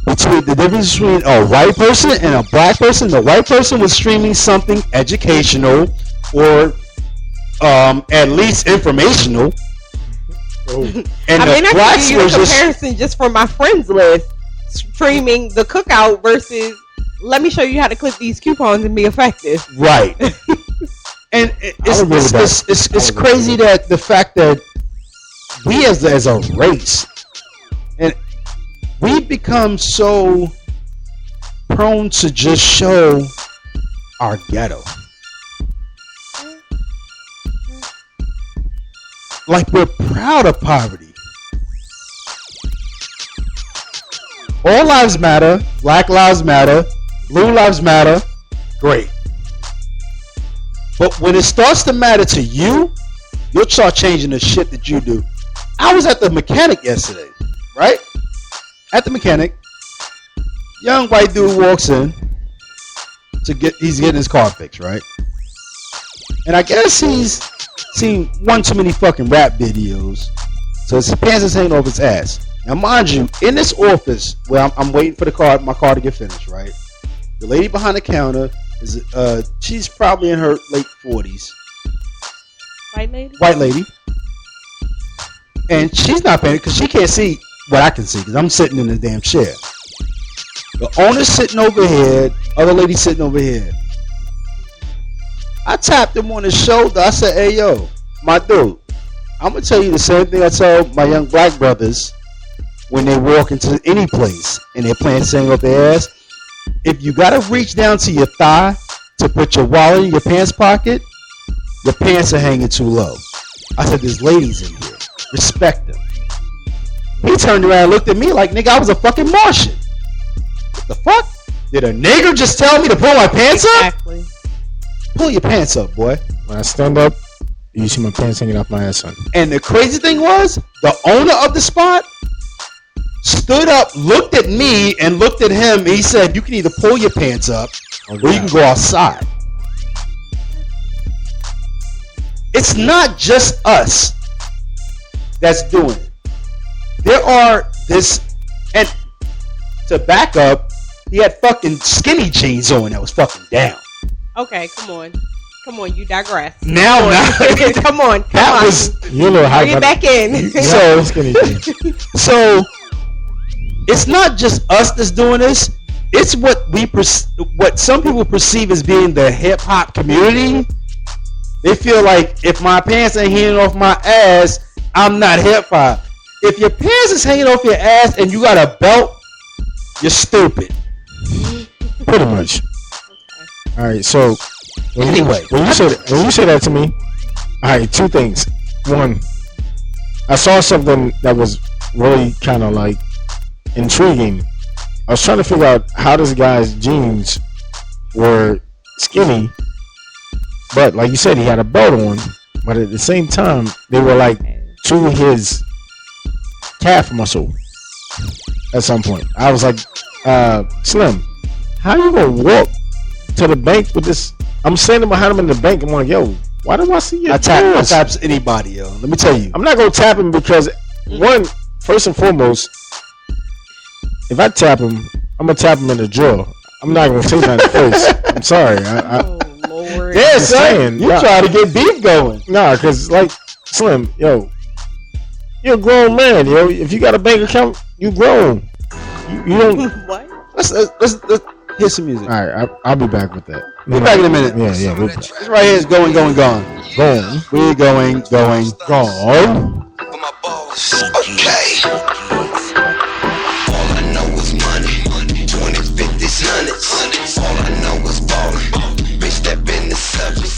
between the difference between a white person and a black person. The white person was streaming something educational or at least informational. Oh. And I mean, I can give you a just comparison just from my friends list. Streaming the cookout versus, let me show you how to clip these coupons and be effective. right. And it's crazy that the fact that we as a race, and we become so prone to just show our ghetto. Like we're proud of poverty. All lives matter. Black lives matter. Blue lives matter. Great. But when it starts to matter to you, you'll start changing the shit that you do. I was at the mechanic yesterday, right? At the mechanic, young white dude walks in he's getting his car fixed, right? And I guess he's seen one too many fucking rap videos, so his pants is hanging over his ass. Now, mind you, in this office where I'm waiting for my car to get finished, right? The lady behind the counter is she's probably in her late 40s. White lady. And she's not paying because she can't see what I can see because I'm sitting in the damn chair. The owner's sitting over here, other lady sitting over here. I tapped him on his shoulder. I said, "Hey, yo, my dude, I'm going to tell you the same thing I tell my young black brothers when they walk into any place and they're playing sing up their ass. If you got to reach down to your thigh to put your wallet in your pants pocket, your pants are hanging too low. I said, there's ladies in here. Respect them. He turned around and looked at me like, nigga, I was a fucking Martian. What the fuck? Did a nigger just tell me to pull my pants up? Exactly. Pull your pants up, boy. When I stand up, you see my pants hanging off my ass, son. And the crazy thing was, the owner of the spot stood up, looked at me, and looked at him. And he said, you can either pull your pants up or you can go outside. It's not just us that's doing it. There are this, and to back up, he had fucking skinny jeans on that was fucking down. Okay, come on, you digress. Now, come on. That was you're a little high. Bring it back in. So it's not just us that's doing this. It's what what some people perceive as being the hip hop community. They feel like if my pants ain't hanging off my ass, I'm not hip hop. If your pants is hanging off your ass and you got a belt, you're stupid. Pretty much. Okay. All right. So when you say that to me, all right, two things. One, I saw something that was really kind of like intriguing. I was trying to figure out how this guy's jeans were skinny, but like you said, he had a belt on, but at the same time, they were like to his calf muscle at some point. I was like, Slim, how you gonna walk to the bank with this? I'm standing behind him in the bank. I'm like, yo, why do I see your I taps anybody, yo. Let me tell you. I'm not gonna tap him because one, first and foremost, if I tap him, I'm gonna tap him in the jaw. I'm not gonna say that in the face. I'm sorry. Oh Lord. Yeah, son. You try to get beef going. Nah, cause like Slim, yo, you're a grown man, yo. If you got a bank account, you grown. You don't. What? Let's hear some music. All right, I'll be back with that. We'll be back in a minute. Yeah. We'll this right here is going. Gone. We're going. Gone. Okay. All I know is money. 20s, 50s, 100s. All I know is ballin'. Bitch, that business subject.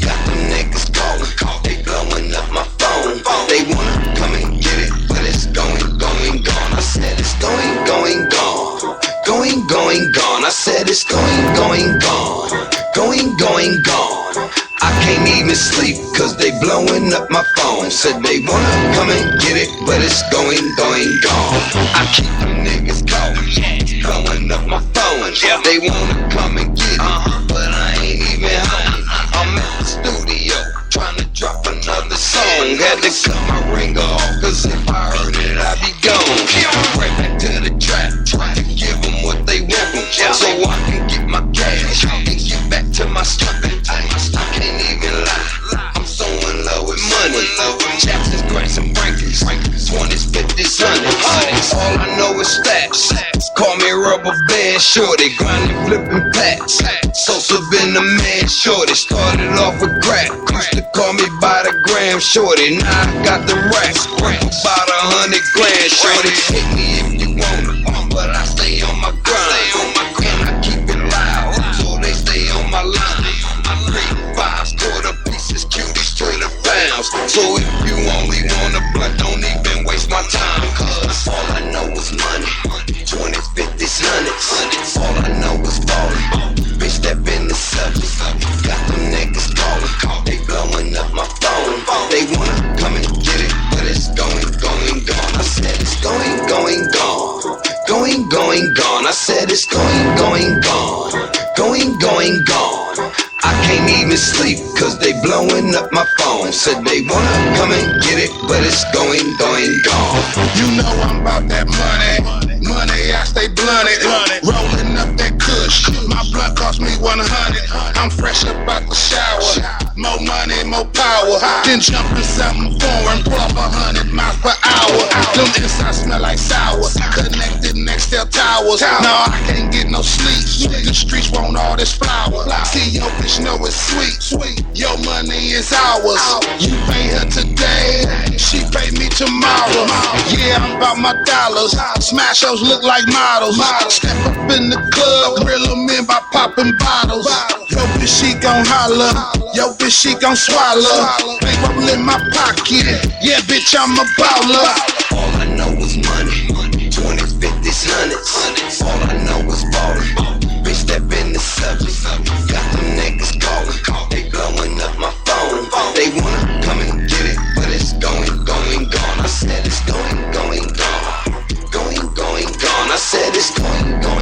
Got them niggas calling. They blowing up my phone. They wanna come and get it, but it's going, gone. I said it's going, gone. Gone. I said it's going, gone. I can't even sleep cause they blowing up my phone. Said they wanna come and get it, but it's going, gone. I keep them niggas calling, blowing up my phone. They wanna come and get it, but I ain't even home. I'm at the studio, trying to drop another song. Had to cut my ringer off, cause if I heard it, I'd be gone. Right back to the trap, trying to give them what they want, so I can get my cash and get back to my struggling. I can't even lie, I'm so in love with money. Jackson's, Grants, and Franklin's, 20s, 50s, 100s. All I know is stacks. Call me Rubber Band Shorty, grinding, flipping packs. Sosa been the man shorty, started off with crack. Used to call me by the gram shorty, now I got them racks. About 100 grand shorty. Hit me if you want it, but I stay on my grind. And I keep it loud, so they stay on my line. 3-5 quarter pieces, cuties to the pounds. So if you only want a blunt, don't even waste my time. Cause all I know is money. 20s, 50s, 100s. All I know is ballin'. Bitch, that business subject. Got them niggas calling. They blowing up my phone. They wanna come and get it, but it's going, gone. I said it's going, gone. Gone. I said it's going, gone. I can't even sleep cause they blowing up my phone. Said they wanna come and get it, but it's going, gone. You know I'm about that money. I stay blunted. Rolling up that kush. My blunt cost me 100. I'm fresh up out the shower. More money, more power. Then jump in something foreign. Pull up 100 miles per hour. Them insides smell like sour. Connected next to towers. No, I can't get no sleep. The streets want all this flour. See your bitch know it's sweet. Your money is ours. You pay her today, she pay me tomorrow. Yeah, I'm about my dollars. Smash shows look like models. Step up in the club, grill them in by popping bottles. Yo, bitch, she gon' holler. Yo, bitch, she gon' swallow. Bankroll in my pocket. Yeah, bitch, I'm a baller. All I know is money. 20s, 50s, 100s. All I know is ballin'. Bitch, step in the subject. Got them niggas calling. They blowing up my phone. They wanna come and get it, but it's going, gone. I said it's going, gone. I said it's going, gone.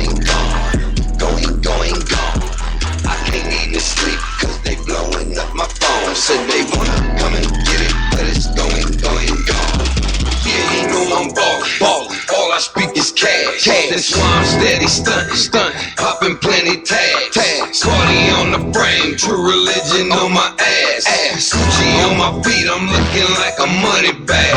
I can't even sleep cause they blowing up my phone. Said they wanna come and get it, but it's going, gone. Yeah, you know I'm ballin'. All I speak is cash. That's why I'm steady stuntin'. Poppin' plenty tags. Cardi on the frame, true religion on my ass. Gucci on my feet, I'm looking like a money bag.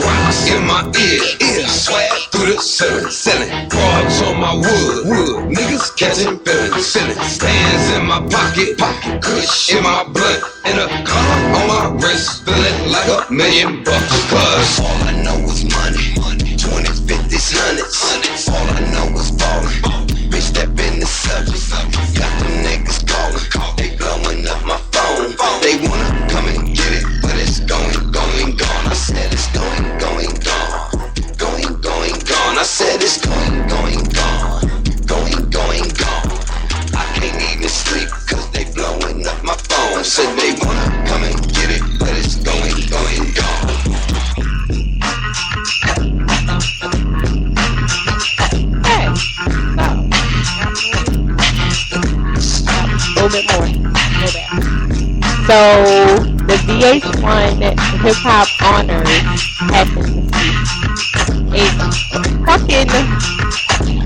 Rocks in my ear, swag through the ceiling. Frogs on my wood, niggas catching feelings. Hands in my pocket, kush in my blunt, and a car on my wrist, feeling like $1 million. Cause all I know is money. 20s, 50s, 100s. All I know is ballin'. Bitch, step in the subject. Got them niggas callin'. They blowing up my phone. They wanna come and get it, but it's going, gone. I said it's going, gone. I said it's going, gone. I can't even sleep cause they blowing up my phone. Said they wanna come and get it, but it's going, gone. A little bit more. So the VH1 Hip Hop Honors happened this week. A fucking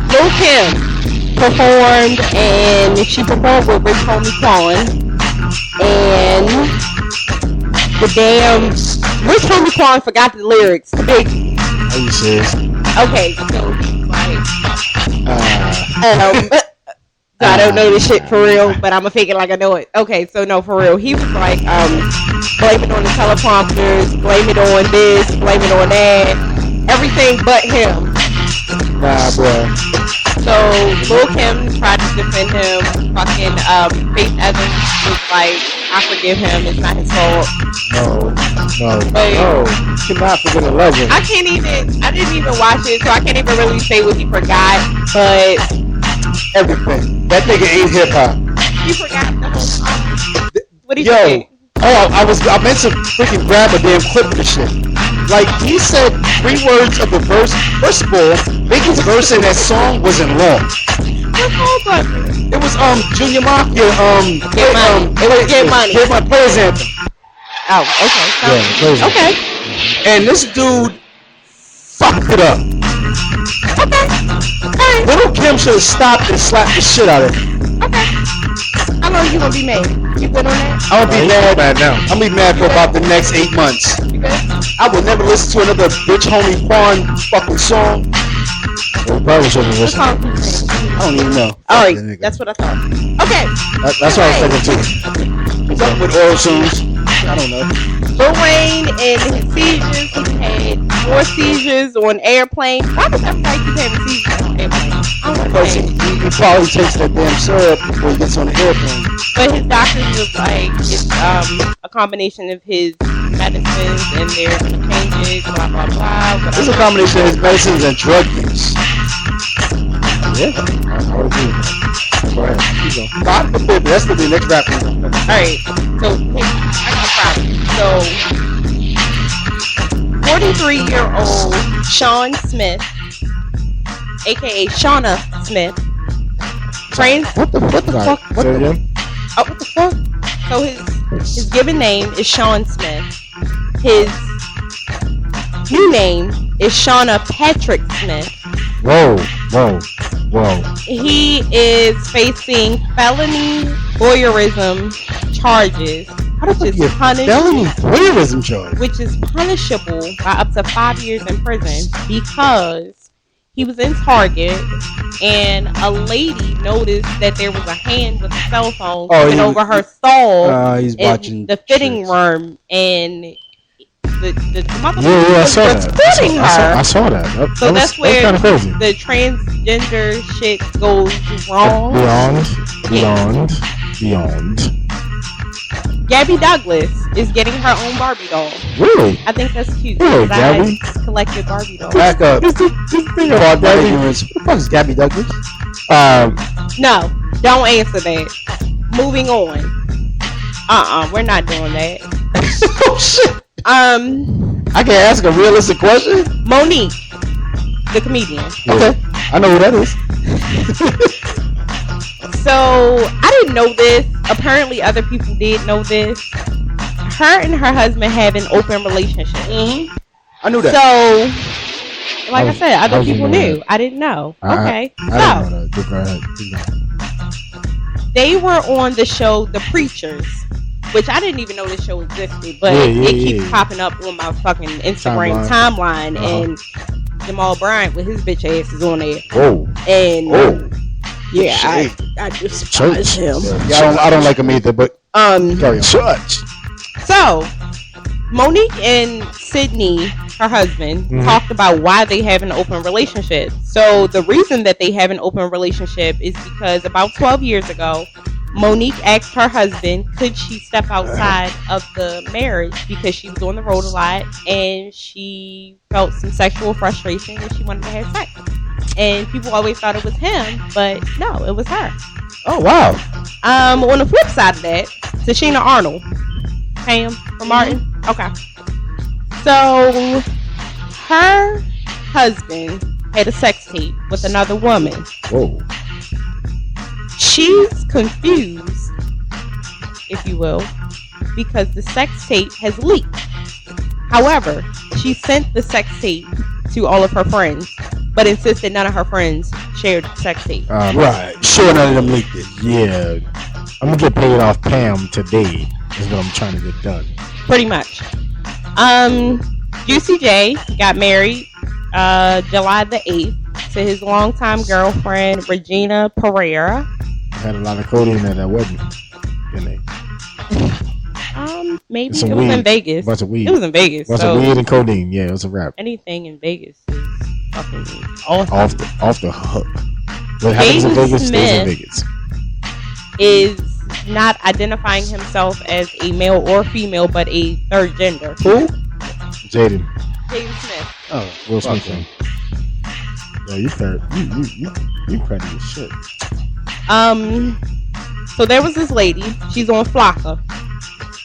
Lil Kim performed, and she performed with Rich Homie Quan, and the damn Rich Homie Quan forgot the lyrics to Biggie. Are you serious? Okay, so he's like, I don't know this shit for real, but I'ma fake it like I know it. Okay, so no, for real. He was like, blame it on the teleprompters, blame it on this, blame it on that, everything but him. Nah, bro. So Lil Kim tried to defend him. Fucking Faith Evans was like, I forgive him, it's not his fault. No. Cannot forget a legend. I didn't even watch it, so I can't even really say what he forgot, but Everything. That nigga ain't hip hop. he forgot the whole song. What do you Yo, think? I meant to freaking grab a damn clip of the shit. Like, he said 3 words of the verse. First of all, Biggie's verse in that song wasn't long. What song was it? It was Junior Mafia. Get money. Get my players anthem. Oh, okay. So, okay. And this dude fucked it up. Okay. Little Kim should have stopped and slapped the shit out of him. Okay. How long you gonna be mad? You good on that? I'm gonna be mad now. I'm gonna be mad for about the next 8 months. You good? I will never listen to another Rich Homie Quan fucking song. Well, probably shouldn't What listen. song you sing? I don't even know. Alright, that's what I thought. Okay. That's what I was thinking too. Something with oral tunes. I don't know. Lil Wayne and his seizures, he had more seizures on airplanes. Why does everybody keep having seizures on airplanes? I don't Because understand. he probably takes that damn syrup before he gets on the airplane. But his doctors was like, it's a combination of his medicines and they're gonna change it, blah blah blah. This is a combination of his medicines and drug use. Yeah, I would agree. Go ahead. Keep going. God forbid, that's the next rap. Alright, so I got a problem. So 43-year-old Sean Smith, aka Shauna Smith, trains. What the Right. fuck? What Say it the, again. what the fuck? So his given name is Sean Smith. His new name is Shauna Patrick Smith. Whoa. He is facing felony voyeurism charges, which is Felony voyeurism charge. which is punishable by up to 5 years in prison because he was in Target and a lady noticed that there was a hand with a cell phone coming over her stall He's in watching the fitting shit. room, and the motherfucker Yeah, I was saw that. recording her. I saw that. So that's where kind of crazy. the transgender shit goes wrong. Beyond. Gabby Douglas is getting her own Barbie doll. Really? I think that's cute. Hello, 'cause I Gabby. collected Barbie dolls. Back up. Just bring her Pardon up, my Gabby. ignorance. Who the fuck is Gabby Douglas? No, don't answer that. Moving on. We're not doing that. Oh shit! I can ask a realistic question. Monique, the comedian. Okay, I know who that is. So I didn't know this. Apparently, other people did know this. Her and her husband have an open relationship. I knew that. So, like I said, other people knew. I didn't know. Okay, I didn't know that. Just go ahead. Keep going. they were on the show The Preachers, which I didn't even know this show existed, but Yeah, it keeps yeah. popping up on my fucking Instagram timeline, and Jamal Bryant with his bitch ass is on there. Whoa. And yeah, Shit. I despise him. Yeah, I don't like him either, but carry on. Church. So, Monique and Sydney, her husband, talked about why they have an open relationship. So, the reason that they have an open relationship is because about 12 years ago, Monique asked her husband, could she step outside of the marriage because she was on the road a lot and she felt some sexual frustration and she wanted to have sex. And people always thought it was him, but no, it was her. Oh wow. On the flip side of that, Tashina Arnold, Pam from Martin. Okay. So her husband had a sex tape with another woman. Whoa. She's confused, if you will, because the sex tape has leaked. However, she sent the sex tape to all of her friends, but insisted none of her friends shared the sex tape. Right. Sure, none of them leaked it. Yeah. I'm gonna get paid off Pam today. Is what I'm trying to get done. Pretty much. Juicy J got married July the 8th to his longtime girlfriend Regina Pereira. Had a lot of codeine at that wedding, didn't they? Maybe Some it was in weed. Vegas. Bunch of weed. It was in Vegas. Bunch So of weed and codeine. Yeah, it was a wrap. anything in Vegas is fucking awesome. Off the hook. What happens in Jaden Vegas stays in Smith. Vegas. Is not identifying himself as a male or female, but a third gender. Who? Jaden. Jaden Smith. Oh, Will fuck Smith. him. Yeah, you fair. You petty as shit. So there was this lady. She's on Flocka.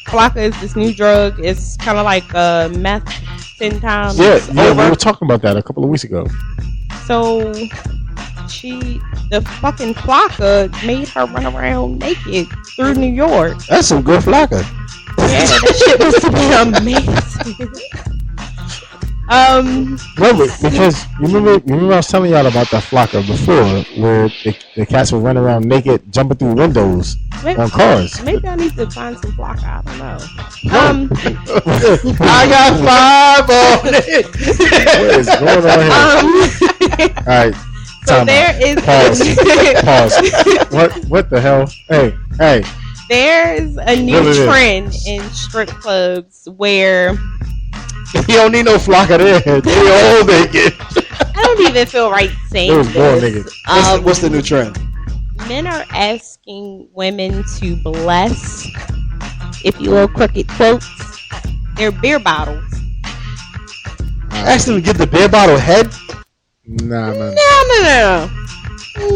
Flocka is this new drug. It's kind of like meth 10 times Yeah, we over. were talking about that a couple of weeks ago. So the fucking Flocka made her run around naked through New York. That's some good flacker. Yeah, that shit was amazing. Remember, because you remember I was telling y'all about that Flocka before, where the cats would run around naked, jumping through windows on cars. Maybe I need to find some Flocka. I don't know. I got 5 on it. What is going on here? All right, So time there out. is Pause. What the hell? Hey. there's a new What it is? trend in strip clubs where You don't need no flocker there. They all naked. I don't even feel right saying It was born this. niggas. What's the new trend? Men are asking women to bless, if you will, crooked quotes, their beer bottles. Ask them to get the beer bottle head. Nah, man. No.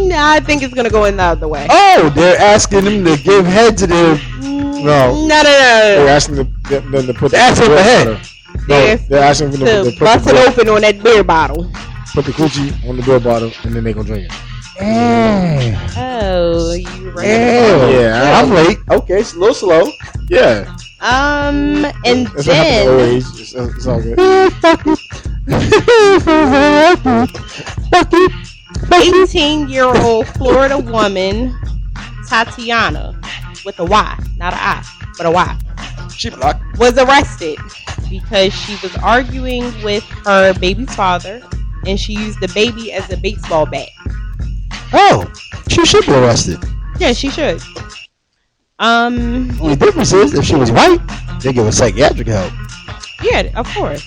No, I think it's gonna go in the other way. Oh, they're asking them to give head to their. No. No. They're asking them to put the Asking for head. No, Yes. they're asking them To to bust it open on that beer bottle. put the coochie on the beer bottle, and then they gonna drink it. Oh, you right. Yeah, I'm late. Okay, it's a little slow. Yeah. And That's what happens at old then age. It's all good. 18-year-old Florida woman Tatiana, with a Y, not an I, but a Y, She blocked. was arrested because she was arguing with her baby's father and she used the baby as a baseball bat. Oh, she should be arrested. Yeah, she should. Only difference is if she was white, they give her psychiatric help. Yeah, of course.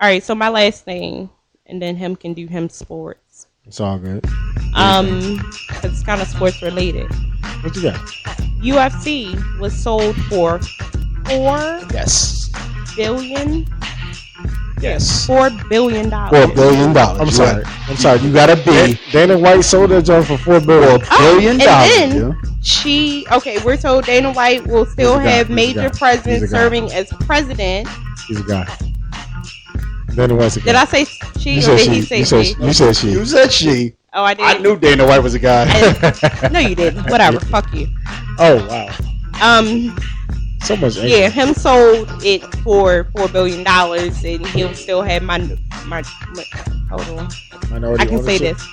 All right, so my last thing, and then him can do him sports. It's all good. Because it's kind of sports related. What you got? UFC was sold for Yes. $4 billion. Yes. $4 billion. $4 billion. I'm sorry. You gotta be Dana White sold that joint for $4 billion. $4 billion. And then we're told Dana White will still have major presence serving as president. He's a guy. Dana White's a guy. Did I say she You or said did she. he say You she? said she. You said she. Oh, I did. I knew Dana White was a guy. No, you didn't. Whatever. Fuck you. Oh wow. So much. Anger. Yeah, him sold it for $4 billion, and he'll still have my hold on. Minority I can say ownership. this: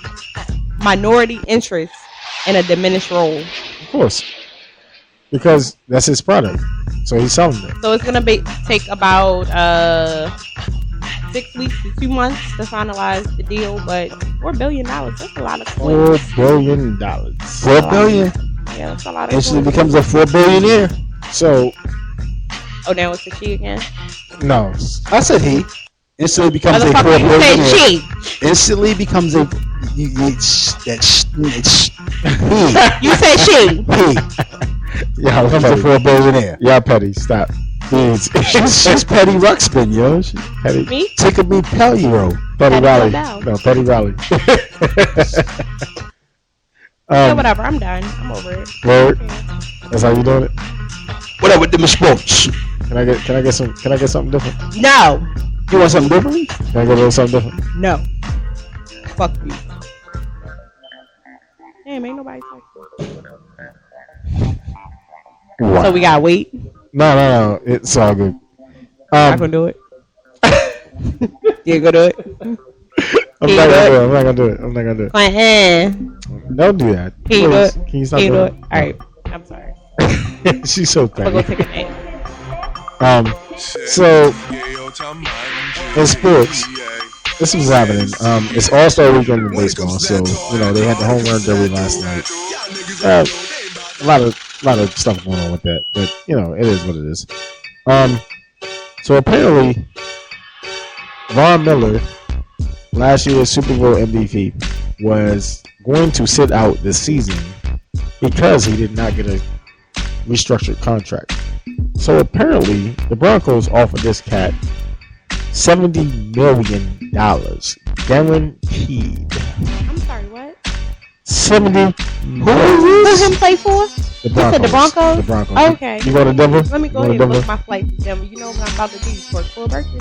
minority interest in a diminished role. Of course. Because that's his product. So he's selling it. So it's gonna take about 6 weeks to 2 months to finalize the deal, but $4 billion, that's a lot of coins. $4 billion. $4 billion. Yeah, that's a lot of Instantly coins. becomes a $4 billionaire. So Oh, now it's a she again? no. I said he. Instantly becomes a $4 Motherfucker, you billionaire. said she. Instantly becomes a he. You said she. He Yeah, becomes a $4 billionaire. Yeah, petty. Stop. Please. She's Petty Ruxpin, yo. She, Petty. Me? Tickle me Pelliero. Petty Petty Raleigh. down. No, Petty Raleigh. Yeah, whatever. I'm done. I'm over it. Word. That's how you doing it. What up with them sports? Can I get something different? No. You want something different? Can I get a little something different? No. Fuck you. Damn, ain't nobody texting. Wow. So we gotta wait. No. It's all good. Not gonna do it. You gonna do it? I'm not gonna do it. I'm not gonna do it. Don't do that. Can you do Please. it? Can you stop Can you do doing it? All right. I'm sorry. She's so I'll go petty. take a nap. So in sports, this was happening. It's All-Star Weekend in baseball, so they had the home run derby last night. A lot of stuff going on with that, but it is what it is. So apparently, Von Miller, last year's Super Bowl MVP, was going to sit out this season because he did not get a restructured contract. So apparently, the Broncos offered this cat $70 million guaranteed. I'm sorry, what? 70. Who him play for? The You said the Broncos? The Broncos. Oh, okay. You going to Denver? Let me go You ahead going and to book my flight to Denver. You know what I'm about to do? Work for a birthday.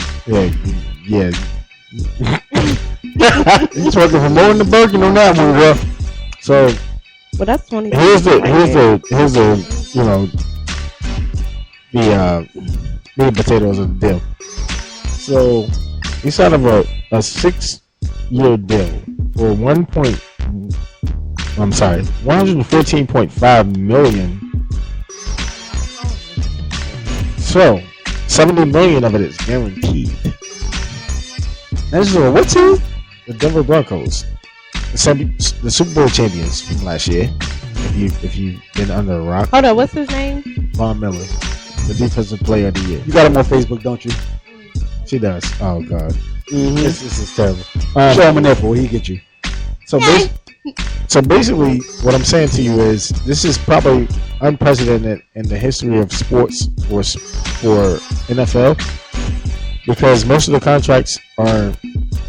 Yeah. He's working for more than the Birkin on that one, bro. So Well, that's 20. here's the meat and potatoes of the deal. So he signed up a 6-year deal for $114.5 million. So $70 million of it is guaranteed. That's what team? The Denver Broncos, the Super Bowl champions from last year. If you've been under a rock, Hold on, what's his name? Von Miller, the defensive player of the year. You got him on Facebook, don't you? She does. Oh God, Mm-hmm. this is terrible. Show him a nipple. He get you. So basically, what I'm saying to you is this is probably unprecedented in the history of sports for NFL, because most of the contracts are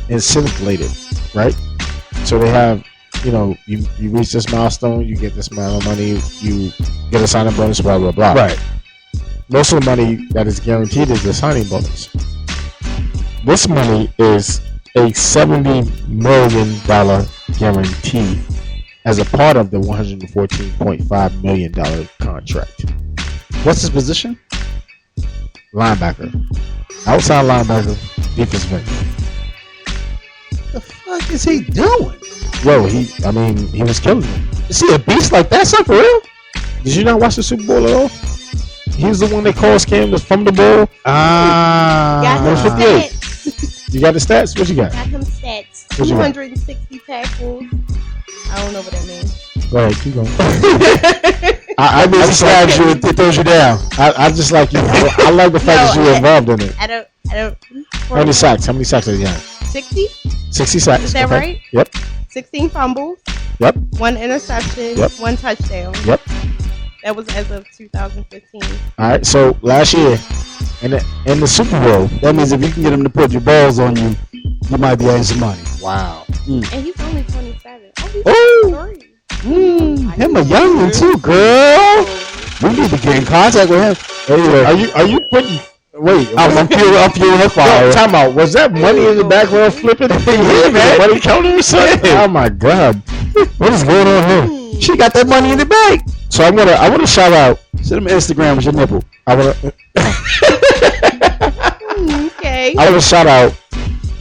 incentive-related, right? So they have, you reach this milestone, you get this amount of money, you get a signing bonus, blah blah blah. Right. Most of the money that is guaranteed is the signing bonus. This money is a $70 million guarantee as a part of the $114.5 million contract. What's his position? Linebacker. Outside linebacker, defensive end. The fuck is he doing? Yo, he was killing it. Is he a beast like that, son, for real? Did you not watch the Super Bowl at all? He's the one that caused Cam to fumble the ball. Got him 58. stats. You got the stats? What you got? Got him stats. What you got? 260 tackles. I don't know what that means. Go ahead, keep going. I just like you. It throws you down. I just like you. I like the fact that you're involved in it. I don't. How many sacks? How many sacks did he have? 60? 60 sacks. Is that okay. right? Yep. 16 fumbles. Yep. 1 interception, Yep. 1 touchdown. Yep. That was as of 2015. All right. So last year, in the Super Bowl. That means if you can get him to put your balls on you, you might be adding some money. Wow. And he's only 27. He's Oh. 23. Him a young one too, girl. We need to get in contact with him. Anyway, are you putting? Wait, I'm fueling her fire. no, time out. Was that money in the background flipping? Yeah, man. Money counter or something? Yeah. Oh my god. What is going on here? She got that money in the bank. So I want to shout out. Send him Instagram with your nipple. I want to Okay. I want to shout out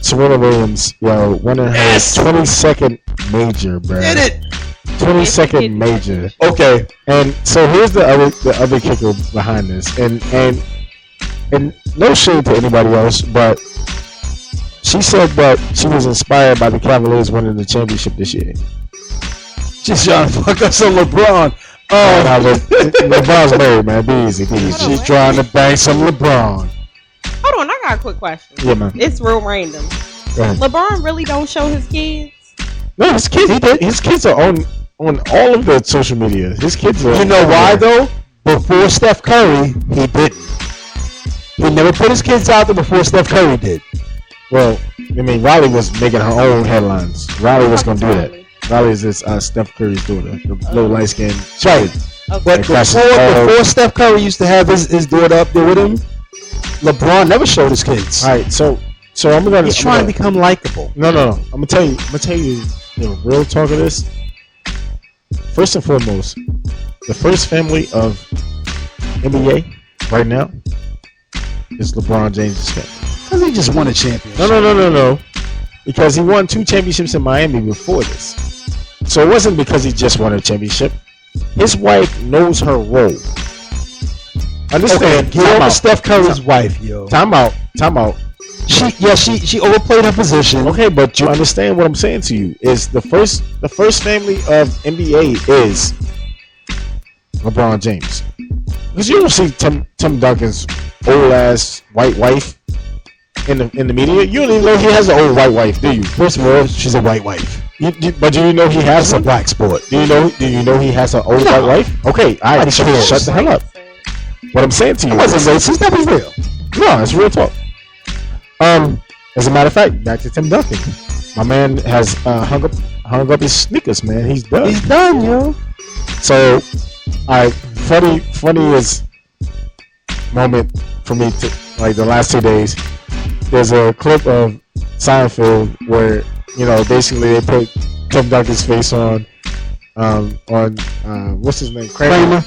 Serena Williams, winning her 22nd major, bro. Did it. 22nd major. Okay. And so here's the other kicker behind this, and no shade to anybody else, but she said that she was inspired by the Cavaliers winning the championship this year. She's trying to fuck us on LeBron. LeBron's married, man. Be easy. She's trying to bang some LeBron. Hold on, I got a quick question. Yeah, man. It's real random. Go ahead. LeBron really don't show his kids? No, his kids are on all of the social media. His kids are. You know why though? Before Steph Curry, he didn't. He never put his kids out there before Steph Curry did. Well, I mean, Riley was making her own headlines. Riley was going to do that. Riley is Steph Curry's daughter, the little light skinned Right. Okay. But before Steph Curry used to have his daughter up there with him, LeBron never showed his kids. All right, so I'm gonna. He's trying to become likable. No. I'm gonna tell you the real talk of this. First and foremost, the first family of NBA right now is LeBron James' family. Because he just won a championship. No. Because he won 2 championships in Miami before this. So it wasn't because he just won a championship. His wife knows her role. Understand? Okay, get over Steph Curry's wife, yo. Time out. She overplayed her position. Okay, but you understand what I'm saying to you is the first family of NBA is LeBron James. Because you don't see Tim Duncan's old ass white wife in the media. You don't even know he has an old white wife, do you? First of all, she's a white wife. But do you know he has It's a black sport. Do you know he has an old white wife? Okay, all right, shut the hell up. What I'm saying to you, It wasn't racist. That was real. no, it's real talk. As a matter of fact, back to Tim Duncan. My man has hung up his sneakers, man. He's done. He's done, yo. So, funniest moment for me to like the last 2 days. There's a clip of Seinfeld where basically they put Tim Duncan's face on what's his name, Kramer,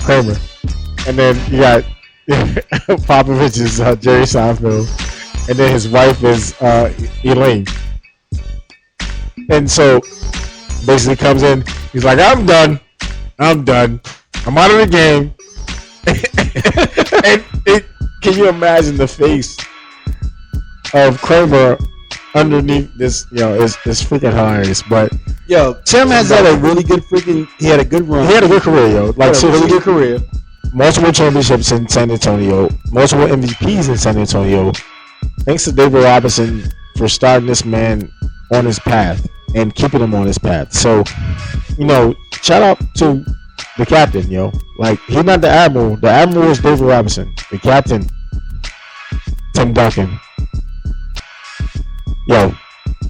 and then you got Popovich is Jerry Seinfeld, and then his wife is Elaine, and so basically comes in. He's like, I'm done. I'm out of the game. And can you imagine the face of Kramer underneath this? It's freaking hilarious. But Yo, Tim has had a really good he had a good run. he had a good career, yo. Like, He had a really good career. multiple championships in San Antonio, multiple MVPs in San Antonio. Thanks to David Robinson for starting this man on his path and keeping him on his path. So, shout out to the captain, yo. Like, he's not the admiral. The admiral is David Robinson. The captain, Tim Duncan. Yo,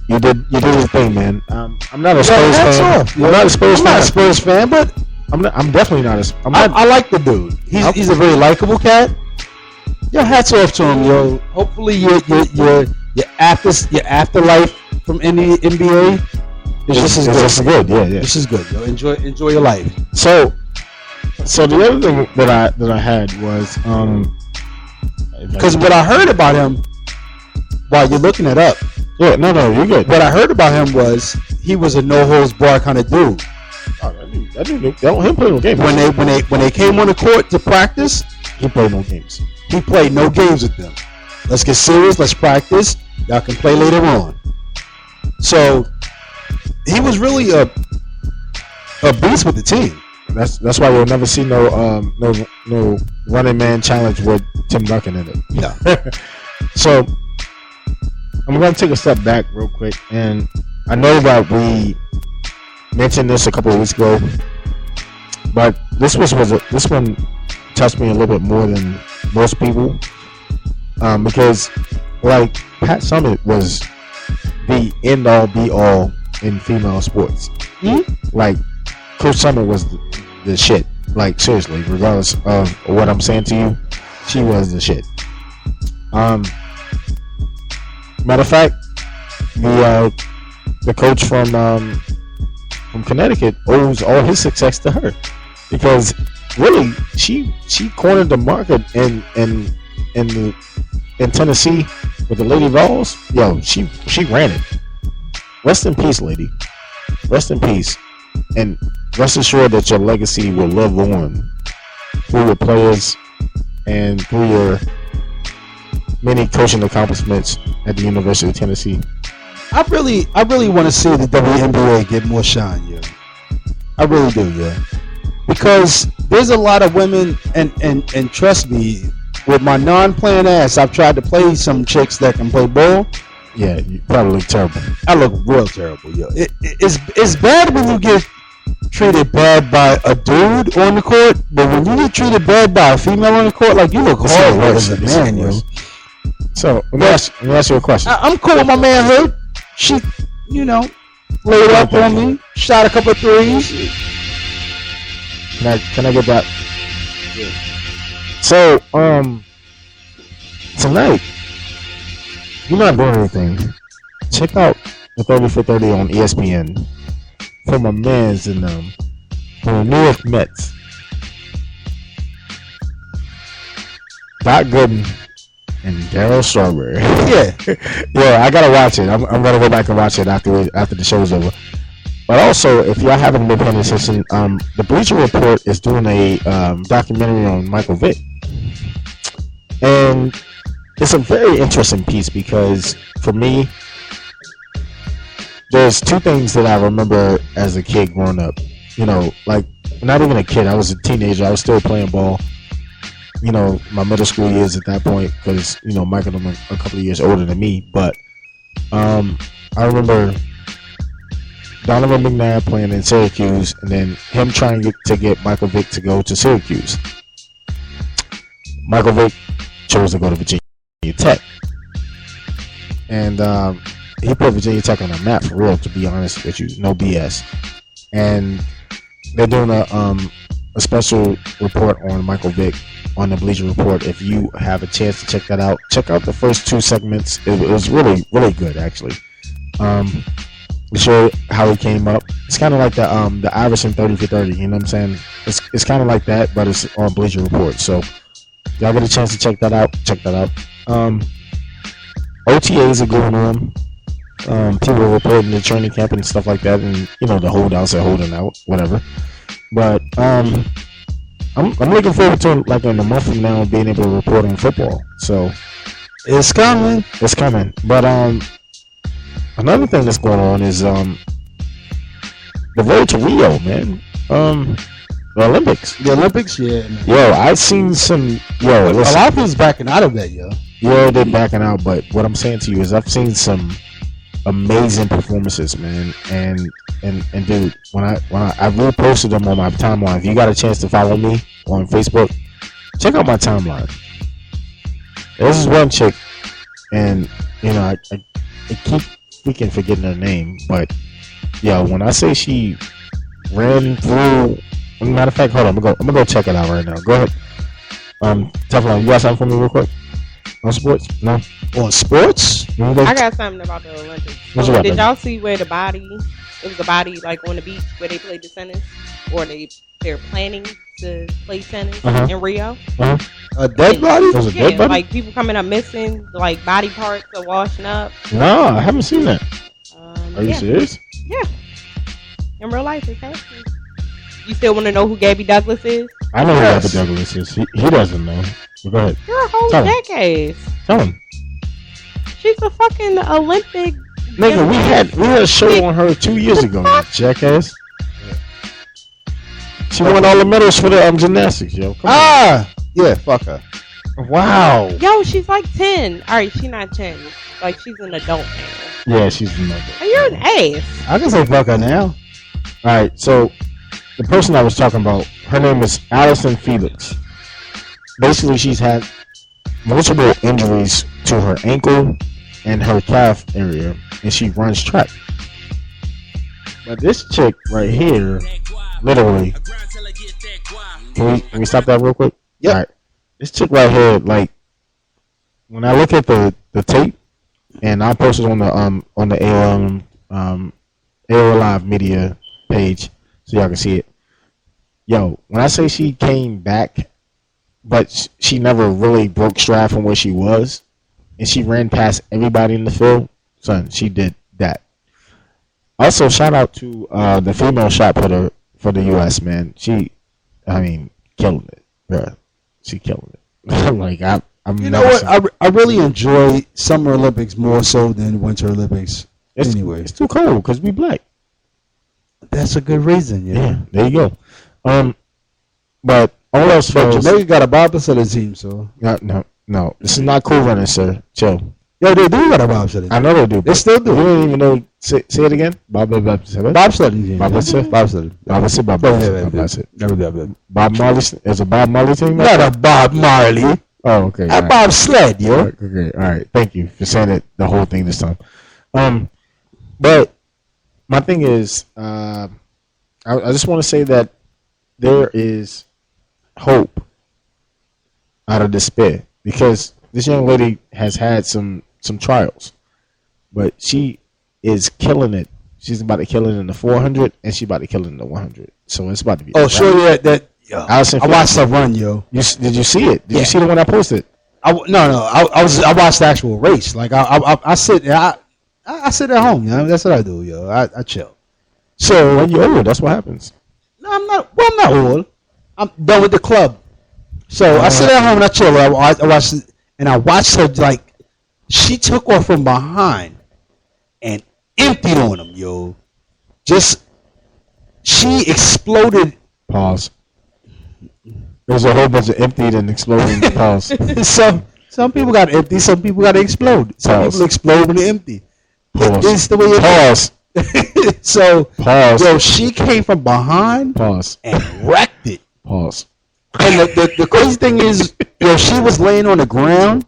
you did his thing, man. I'm not a Spurs fan. I'm not a Spurs fan, but I'm definitely not a. I like the dude. He's a very likable cat. Yo, hats off to him, yo. Hopefully your afterlife from any NBA is just good. Yeah. This is good, yo. Enjoy your life. So the other thing that I had was Because what I heard about him, while you're looking it up, no, you're good. what I heard about him was he was a no holds barred kind of dude. Oh, that dude don't him play no games. When they came on the court to practice, he played no games. he played no games with them. Let's get serious. Let's practice. Y'all can play later on. So he was really a beast with the team. That's why you'll never see no running man challenge with Tim Duncan in it. Yeah. So I'm gonna take a step back real quick, and I know that we mentioned this a couple of weeks ago, but this one touched me a little bit more than most people, because like Pat Summitt was the end all be all in female sports. Like Coach Summitt was the shit. Like seriously, regardless of what I'm saying to you, she was the shit. Matter of fact, the coach from Connecticut owes all his success to her, because really she cornered the market in Tennessee with the Lady Vols. Yo, she ran it. Rest in peace, lady. Rest in peace, and rest assured that your legacy will live on through your players and through your many coaching accomplishments at the University of Tennessee. I really want to see the WNBA get more shine, yeah. I really do, yeah. Because there's a lot of women, and trust me, with my non-playing ass, I've tried to play some chicks that can play ball. Yeah, you probably look terrible. I look real terrible, yo. It's bad when you get treated bad by a dude on the court, but when you get treated bad by a female on the court, like you look horrible as a man, yo. So let me ask you a question. I'm cool with my manhood. She, laid up on me, shot a couple of threes. Can I get that? Yeah. So tonight, you're not doing anything. Check out the 30 for 30 on ESPN for my mans and from the New York Mets. Doc Gooden and Darryl Strawberry. Yeah. Yeah, I gotta watch it. I'm gonna go back and watch it after the show's over. But also, if y'all haven't been paying attention, the Bleacher Report is doing a documentary on Michael Vick, and it's a very interesting piece because for me, there's two things that I remember as a kid growing up. Like not even a kid. I was a teenager. I was still playing ball. My middle school years at that point, because Michael was a couple of years older than me. But I remember Donovan McNabb playing in Syracuse, and then him trying to get Michael Vick to go to Syracuse. Michael Vick chose to go to Virginia Tech, and he put Virginia Tech on the map for real. To be honest with you, no BS. And they're doing a special report on Michael Vick on the Bleacher Report. If you have a chance to check that out, check out the first two segments. It was really, really good, actually. We show how he came up. It's kind of like the Iverson 30 for 30. You know what I'm saying? It's kind of like that, but it's on Bleacher Report. So y'all get a chance to check that out. Check that out. OTAs are going on. People are reporting the training camp and stuff like that, and the holdouts are holding out, whatever. But I'm looking forward to like in a month from now being able to report on football. So it's coming. It's coming. But another thing that's going on is the road to Rio, man. The Olympics. The Olympics, yeah. Man. Yo, I've seen some. Yo, listen, a lot of people's backing out of that, yo. Yeah, they're backing out. But what I'm saying to you is, I've seen some amazing performances, man. And dude, when I reposted them on my timeline. If you got a chance to follow me on Facebook, check out my timeline. This is one chick, and I keep freaking forgetting her name, but yo, when I say she ran through, matter of fact, hold on, I'm gonna go check it out right now. Go ahead. Teflon, you got something for me real quick? On sports? No? On sports? I got something about the Olympics. So did y'all see where it was a body like on the beach where they played the tennis, or they're planning to play tennis in Rio? A dead body? It was a dead body? Like people coming up missing, like body parts are washing up. No, I haven't seen that. Are you serious? Yeah. In real life, it's happening. You still want to know who Gabby Douglas is? I know who Gabby Douglas is. He doesn't know. But go ahead. You're a whole jackass. Tell him. She's a fucking Olympic. Nigga, we had a show on her 2 years ago, jackass. She won all the medals for the gymnastics, yo. Come on. Yeah, fuck her. Wow. Yo, she's like 10. All right, she's not 10. Like, she's an adult now. Yeah, she's an adult. You're an ass. I can say fuck her now. All right, so the person I was talking about, her name is Allison Felix. Basically, she's had multiple injuries to her ankle and her calf area, and she runs track. But this chick right here, literally, can we stop that real quick? Yep. All right. This chick right here, like, when I look at the tape, and I'll post it on the AOL Live Media page so y'all can see it. Yo, when I say she came back, but she never really broke stride from where she was, and she ran past everybody in the field, son, she did that. Also, shout out to the female shot putter for the U.S., man. Killing it, bruh. She killing it. Like, I'm You know what? I really enjoy Summer Olympics more so than Winter Olympics. Anyway, it's too cold because we black. That's a good reason. Yeah, there you go. But all else, But Jamaica got a bobsled team, so no. This is not cool running, sir. Chill. yo, they do got a bobsled. I know they do. They still do. You don't even know. Say it again. Bobsled team. Bobsled. Bob Marley. There's a Bob Marley team. Not a Bob Marley. Oh, okay. A bobsled, yo. Okay, all right. Thank you for saying it. The whole thing this time. But my thing is, I just want to say that there is hope out of despair because this young lady has had some trials, but she is killing it. She's about to kill it in the 400, and she's about to kill it in the 100. So it's about to be. Oh, sure, yeah, that. Yo, I watched her run, yo. Did you see it? Did you see the one I posted? I watched the actual race. Like I sit at home, you know. That's what I do, yo. I chill. So when you're old, that's what happens. No, I'm not. Well, I'm not old. I'm done with the club. So I sit at home and I chill. I watched her, like, she took off from behind and emptied on him, yo. She exploded. Pause. There's a whole bunch of emptied and exploding. Pause. Some people got empty. Some people got to explode. Some people explode when they empty. Pause. It's the way it Pause. So, Pause. Yo, she came from behind. Pause. And wrecked it. Pause. And the crazy thing is, yo, she was laying on the ground.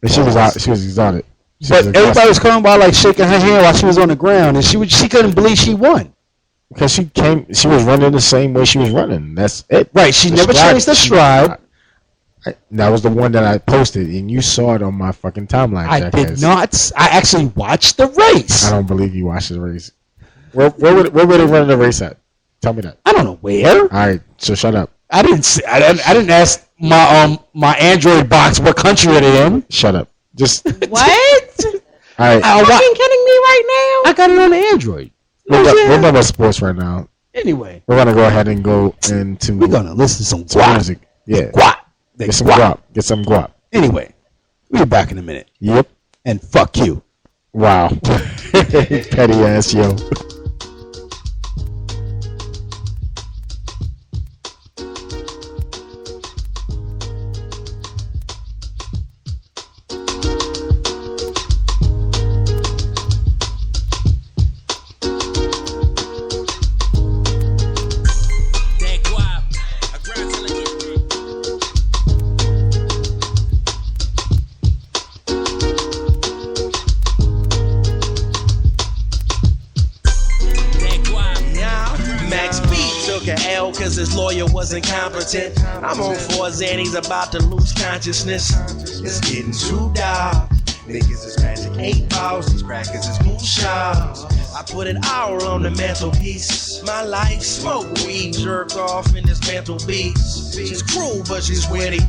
And she was exotic. But everybody was coming by, like, shaking her hand while she was on the ground, and she couldn't believe she won. Because she was running the same way she was running. That's it. Right. She never changed the stride. That was the one that I posted, and you saw it on my fucking timeline. I did not. I actually watched the race. I don't believe you watched the race. Where were they running the race at? Tell me that. I don't know where. All right, so shut up. I didn't ask my Android box what country it in. Shut up. Just what? All right. Are you fucking kidding me right now? I got it on the Android. We're talking about sports right now. Anyway, we're gonna go ahead and go into. We're gonna listen to some guap. Music. Yeah. Guap. Get some guap. Get some guap. Anyway, we'll be back in a minute. Yep. And fuck you. Wow. Petty ass yo. Cause his lawyer was incompetent. I'm on 4 Xannies about to lose consciousness. It's getting too dark. Niggas is magic 8 balls, these crackers is moonshots. I put an hour on the mantelpiece. My life, smoke weed, jerk off in this mantelpiece. She's cruel, but she's witty.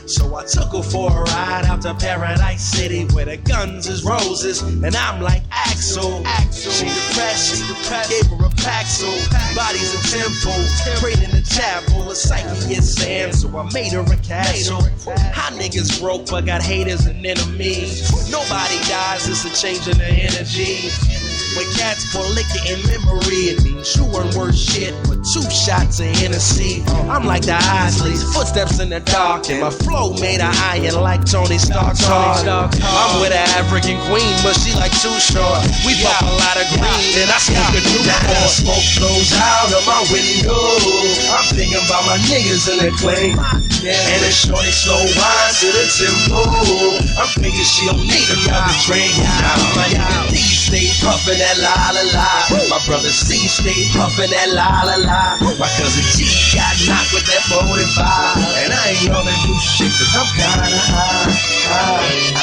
So I took her for a ride out to Paradise City where the guns is roses and I'm like Axel. She depressed, gave her a Paxil. Body's a temple, prayed in the chapel. A psyche is sand, so I made her a castle. How niggas broke but got haters and enemies. Nobody dies, it's a change in the energy. When cats pour liquor in memory, it means you weren't worth shit but 2 shots of Hennessy. I'm like the Isleys, footsteps in the dark, and my flow made of iron like Tony Stark. I'm with an African queen, but she like too short. We pop a lot of green, and I smoke a Newport. smoke blows out of my window. I'm thinking about my niggas in the claim. And the shorty slow wine to the tempo. I'm thinking she don't need another drink. Now my nigga D stay puffin' that la la la. My brother C stay puffin' that la la la. My cousin G got knocked with that 45. And I ain't gonna do shit cause I'm kinda high.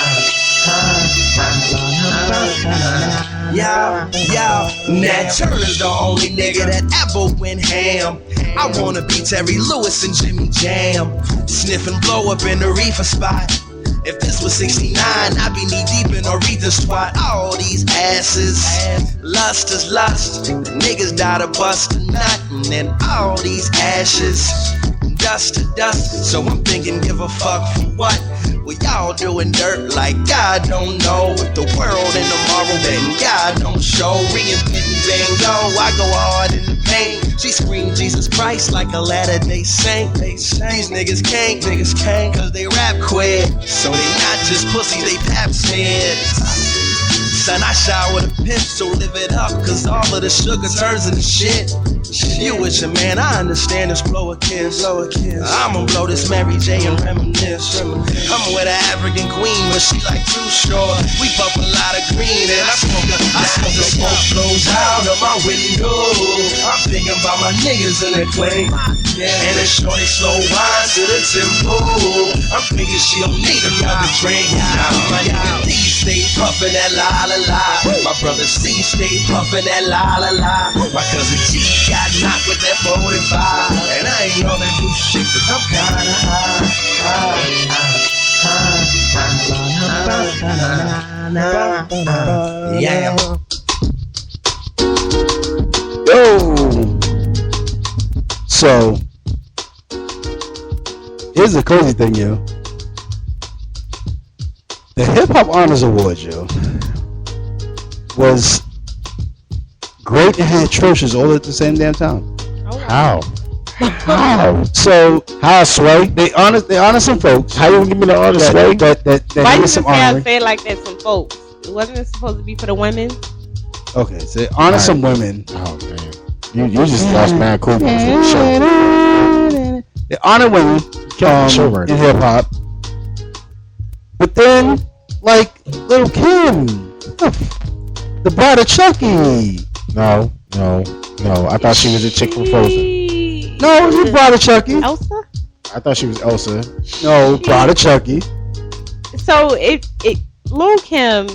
Yo, Nat Turner's the only nigga that ever went ham. I wanna be Terry Lewis and Jimmy Jam. Sniff and blow up in the reefer spot. If this was 69, I'd be knee deep in Aretha's twat. All these asses, lust is lust. The niggas died of bust a nut. And then all these ashes, dust to dust. So I'm thinking, give a fuck for what? Well, y'all doing dirt like God don't know. With the world in tomorrow, then God don't show. Reinventing Van Gogh, I go hard in the paint. She screamed Jesus Christ like a Latter-day Saint. These niggas can't, cause they rap quick. So they not just pussy, they paps heads. Son, I shower the pimp, so live it up, cause all of the sugar turns into shit. You with your man, I understand this blow a kiss. I'ma blow this Mary J and reminisce. I'm with an African queen, but she like too short. We puff a lot of green and I smoke the smoke blows out of my window. I'm thinking about my niggas in the claim. And the shorty slow wine to the tempo. I'm thinking she don't need another drink. Now my nigga D stay puffin' that la la la. My brother C stay puffin' that la la la. My cousin G got knocked with that 45. And I ain't gonna do shit cause I'm kinda high. Yeah. Yo. So here's the crazy thing, yo. The Hip Hop Honors Award, yo, was great and had atrocious all at the same damn time. How? How? So How, Sway? they honor some folks. How you gonna give me the honor, Sway? That Why you need just some say I honoring. say it like that? Some folks. Wasn't it supposed to be for the women? Okay, so they honor some women. Oh man, you just lost mad cool for the show. They honor women Sure, right. in hip hop. But then, like Lil' Kim, the bride of Chucky. No. I thought she was a chick from Frozen. No, you bride of Chucky. Elsa? I thought she was Elsa. No, bride of Chucky. So Lil' Kim,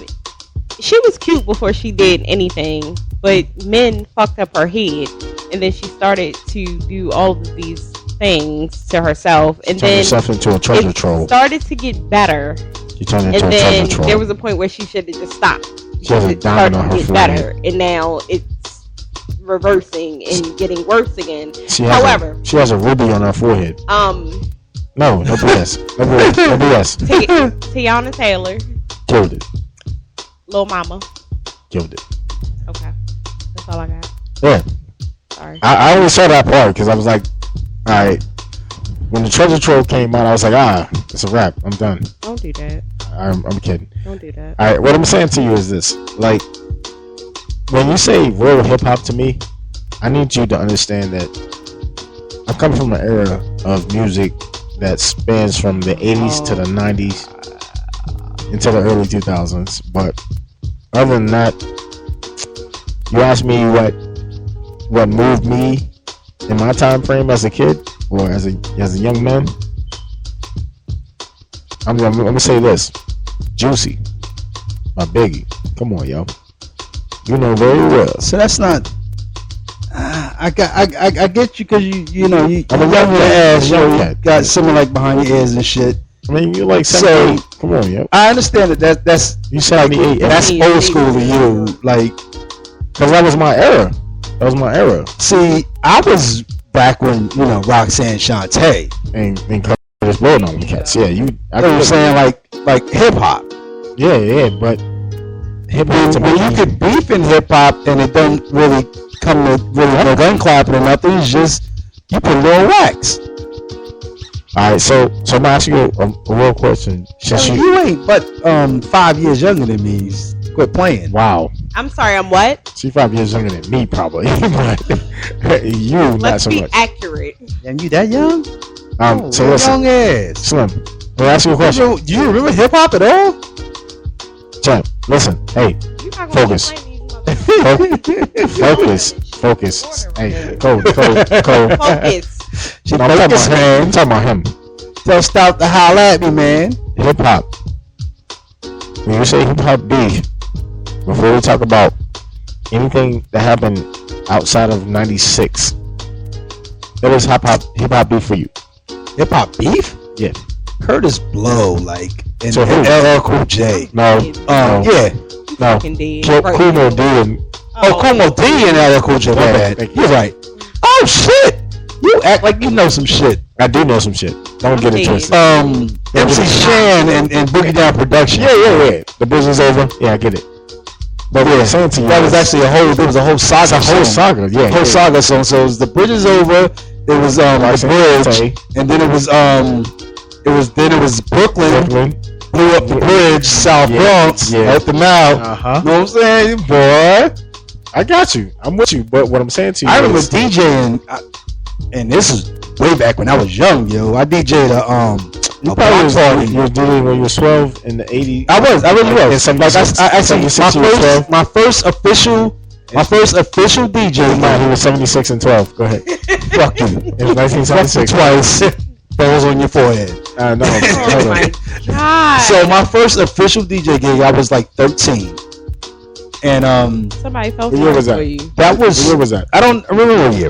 she was cute before she did anything, but men fucked up her head, and then she started to do all of these things to herself, and Turned then herself into a treasure it troll. started to get better, She turned and into a then treasure troll. there was a point where she should have just stopped. She has a It diamond started on to her get forehead. better, and now it's reversing and getting worse again. She However, has a ruby on her forehead. no No BS. No BS. Tiana Taylor, Killed it. Lil Mama. Killed it. Okay, that's all I got. Yeah. Sorry. I only saw that part because I was like, all right. When the treasure troll came out, I was like, it's a wrap. I'm done. Don't do that. I'm kidding. Don't do that. All right, what I'm saying to you is this: like, when you say real hip hop to me, I need you to understand that I come from an era of music that spans from the 80s to the 90s into the early 2000s. But other than that, you ask me what moved me in my time frame as a kid or as a young man. I'm gonna say this: Juicy by Biggie. Come on, yo. You know very well. So that's not. I get you because you know you I'm a young got your cat. ass, Young you cat. got something like behind your ears and shit. I mean, you like So- 78. Come on, yo. I understand that's You 78. that's Yeah. old school to you. Like, Because that was my era. That was my era. see, I was back when Roxanne Shante. And Curtis Blow on them cats. Yeah, you. I You know what I'm could- saying? Like hip hop. Yeah, but hip hop to When you me. could beef in hip hop and it don't really come to really no gun clapping or nothing. It's just you put a little wax. All right, so I'm gonna ask you a real question. Since I mean, you, you ain't but 5 years younger than me. quit playing. Wow. I'm sorry, I'm what? She's 5 years younger than me, probably. But you, not Let's so be much. accurate. And you that young? So listen, young ass. Slim, let me ask you a question. Do you remember hip hop at all? Champ, listen. Hey, You not gonna Focus. keep playing these motherfuckers. focus. Hey, Cole. Focus. She I'm talking focus, about him. man. I'm talking about him. Don't stop to holler at me, man. Hip hop. When you say hip hop beef, before we talk about anything that happened outside of '96, that is hip hop beef for you. Hip hop beef? Yeah. Curtis Blow, like, and So who? LL Cool J. No. Yeah. No. Fucking dead. Kumo D and Oh, Como D and LL Cool J. My bad. Thank you. You're right. Oh shit! You act like you know some shit. I do know some shit. Don't get it dead. twisted. MC Shan and Boogie Down Production. Yeah. The business over. Yeah, I get it. But what I'm saying to you, That was actually there was a whole saga. it's a whole saga. Yeah, Whole saga song. So it was The Bridge Is Over. It was the bridge, and then it was Brooklyn. Blew up the bridge, South Bronx, helped them out. You know what I'm saying, boy? I got you. I'm with you. But what I'm saying to you, I remember DJing, and this is way back when I was young, yo. I DJ'd you a probably block was party. you were doing when you were 12 in the 80s. I really was. In some Like I actually, 76 you were 12. my first official DJ. Nah, he was 76 and 12. Go ahead. Fuck you. It was 1976. Twice. Balls on your forehead. No. Oh my god. So my first official DJ gig, I was like 13, and somebody felt What year was sorry that? for you. that was What year was that? I don't remember what year,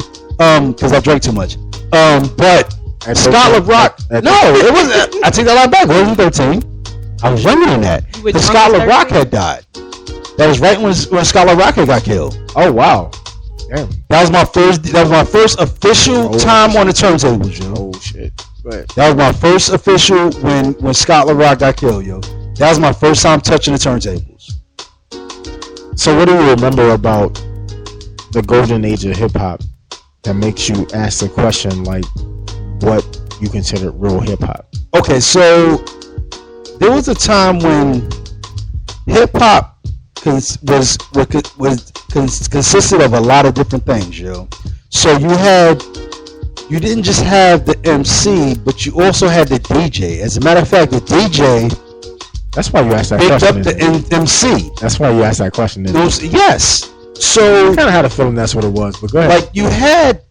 because I drank too much. But At Scott 13? LaRock. At No, it wasn't. I take that line back. It wasn't 13. I was younger than that. You were Because drunk Scott at LaRock 13? had died. That was right when Scott LaRock had got killed. Oh wow. Damn. That was my first official time on the turntables, yo. Oh shit. But That was my first official when Scott LaRock got killed, yo. That was my first time touching the turntables. so what do you remember about the golden age of hip hop that makes you ask the question like what you consider real hip hop? Okay, so there was a time when hip hop consisted of a lot of different things, yo. So you didn't just have the MC, but you also had the DJ. As a matter of fact, the DJ That's why you asked that picked question. up the isn't it? MC. That's why you asked that question. isn't it? Yes. So I kind of had a feeling that's what it was, but go ahead. like you had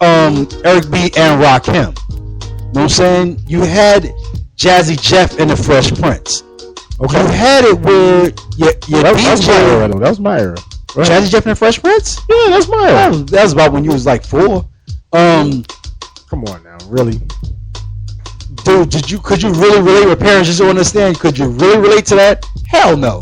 Eric B and Rakim. You know what I'm saying? You had Jazzy Jeff and the Fresh Prince. okay. You had it where your That was my DJ era, though. That was my era. Go ahead. Jazzy Jeff and the Fresh Prince? Yeah, that's my era. That was about when you was like 4. Come on now, really? Dude, could you really relate with parents just don't understand? Could you really relate to that? Hell no.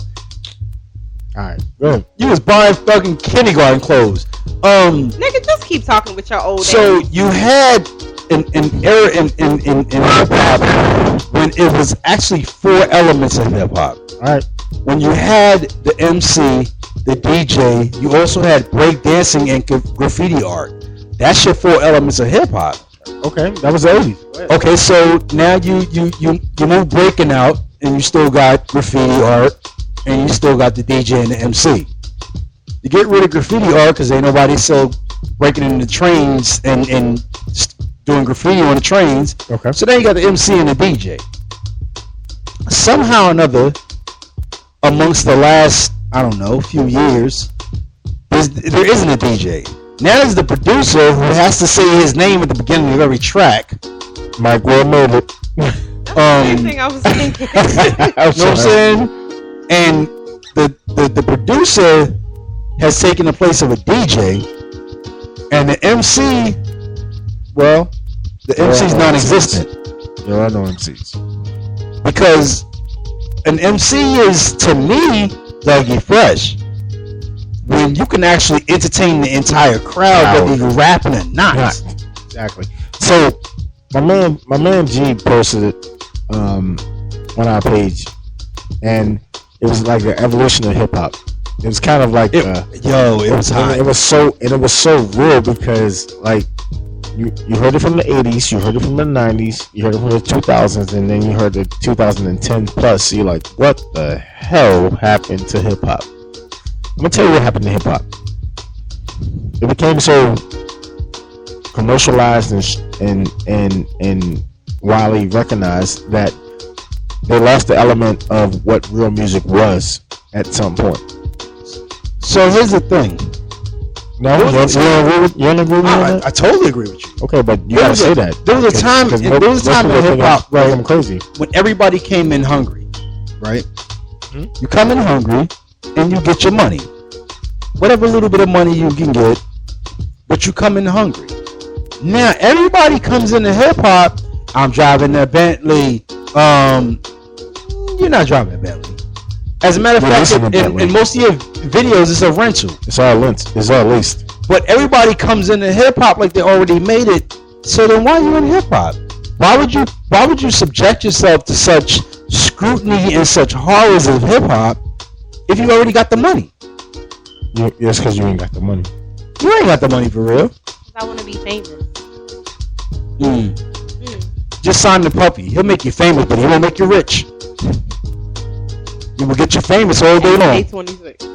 All right, go ahead. You was buying fucking kindergarten clothes. Nigga, just keep talking with your old So ass. you had an era in hip hop when it was actually 4 elements of hip hop. All right. When you had the MC, the DJ, you also had break dancing and graffiti art. That's your 4 elements of hip hop. Okay, that was the 80s. Okay, so now you move breaking out, and you still got graffiti art, and you still got the DJ and the MC. You get rid of graffiti art because ain't nobody still breaking into the trains and doing graffiti on the trains. Okay. So then you got the MC and the DJ. Somehow or another, amongst the last, I don't know, few years, there isn't a DJ. Now there's the producer who has to say his name at the beginning of every track. Mike Will made it. Same thing I was thinking. You know what I'm saying? And the producer has taken the place of a DJ, and the MC, well, the MC's non-existent Yeah, I know MCs. because an MC is, to me, Dougie Fresh. When you can actually entertain the entire crowd, whether you're rapping or not. Exactly. So my man G posted it on our page, and it was like the evolution of hip hop. It was kind of like It was hot. it was so real because like You heard it from the 80s, you heard it from the 90s, you heard it from the 2000s, and then you heard the 2010 plus. So you're like, what the hell happened to hip hop? I'm gonna tell you what happened to hip hop. It became so commercialized and widely recognized that they lost the element of what real music was at some point. So here's the thing. No, you don't agree with me on that? I totally agree with you. Okay, but you gotta say that. There was a time in hip hop, right? I'm crazy. When everybody came in hungry, right? Hmm? You come in hungry and you get your money. Whatever little bit of money you can get, but you come in hungry. Now everybody comes into hip hop. I'm driving a Bentley. You're not driving a Bentley. As a matter of fact, in most of your videos, it's a rental. It's all leased. But everybody comes into hip hop like they already made it. So then, why are you in hip hop? Why would you subject yourself to such scrutiny and such horrors of hip hop if you already got the money? Yes, because you ain't got the money. You ain't got the money for real. I want to be famous. Just sign the puppy. He'll make you famous, but he won't make you rich. He will get you famous all day long. 26.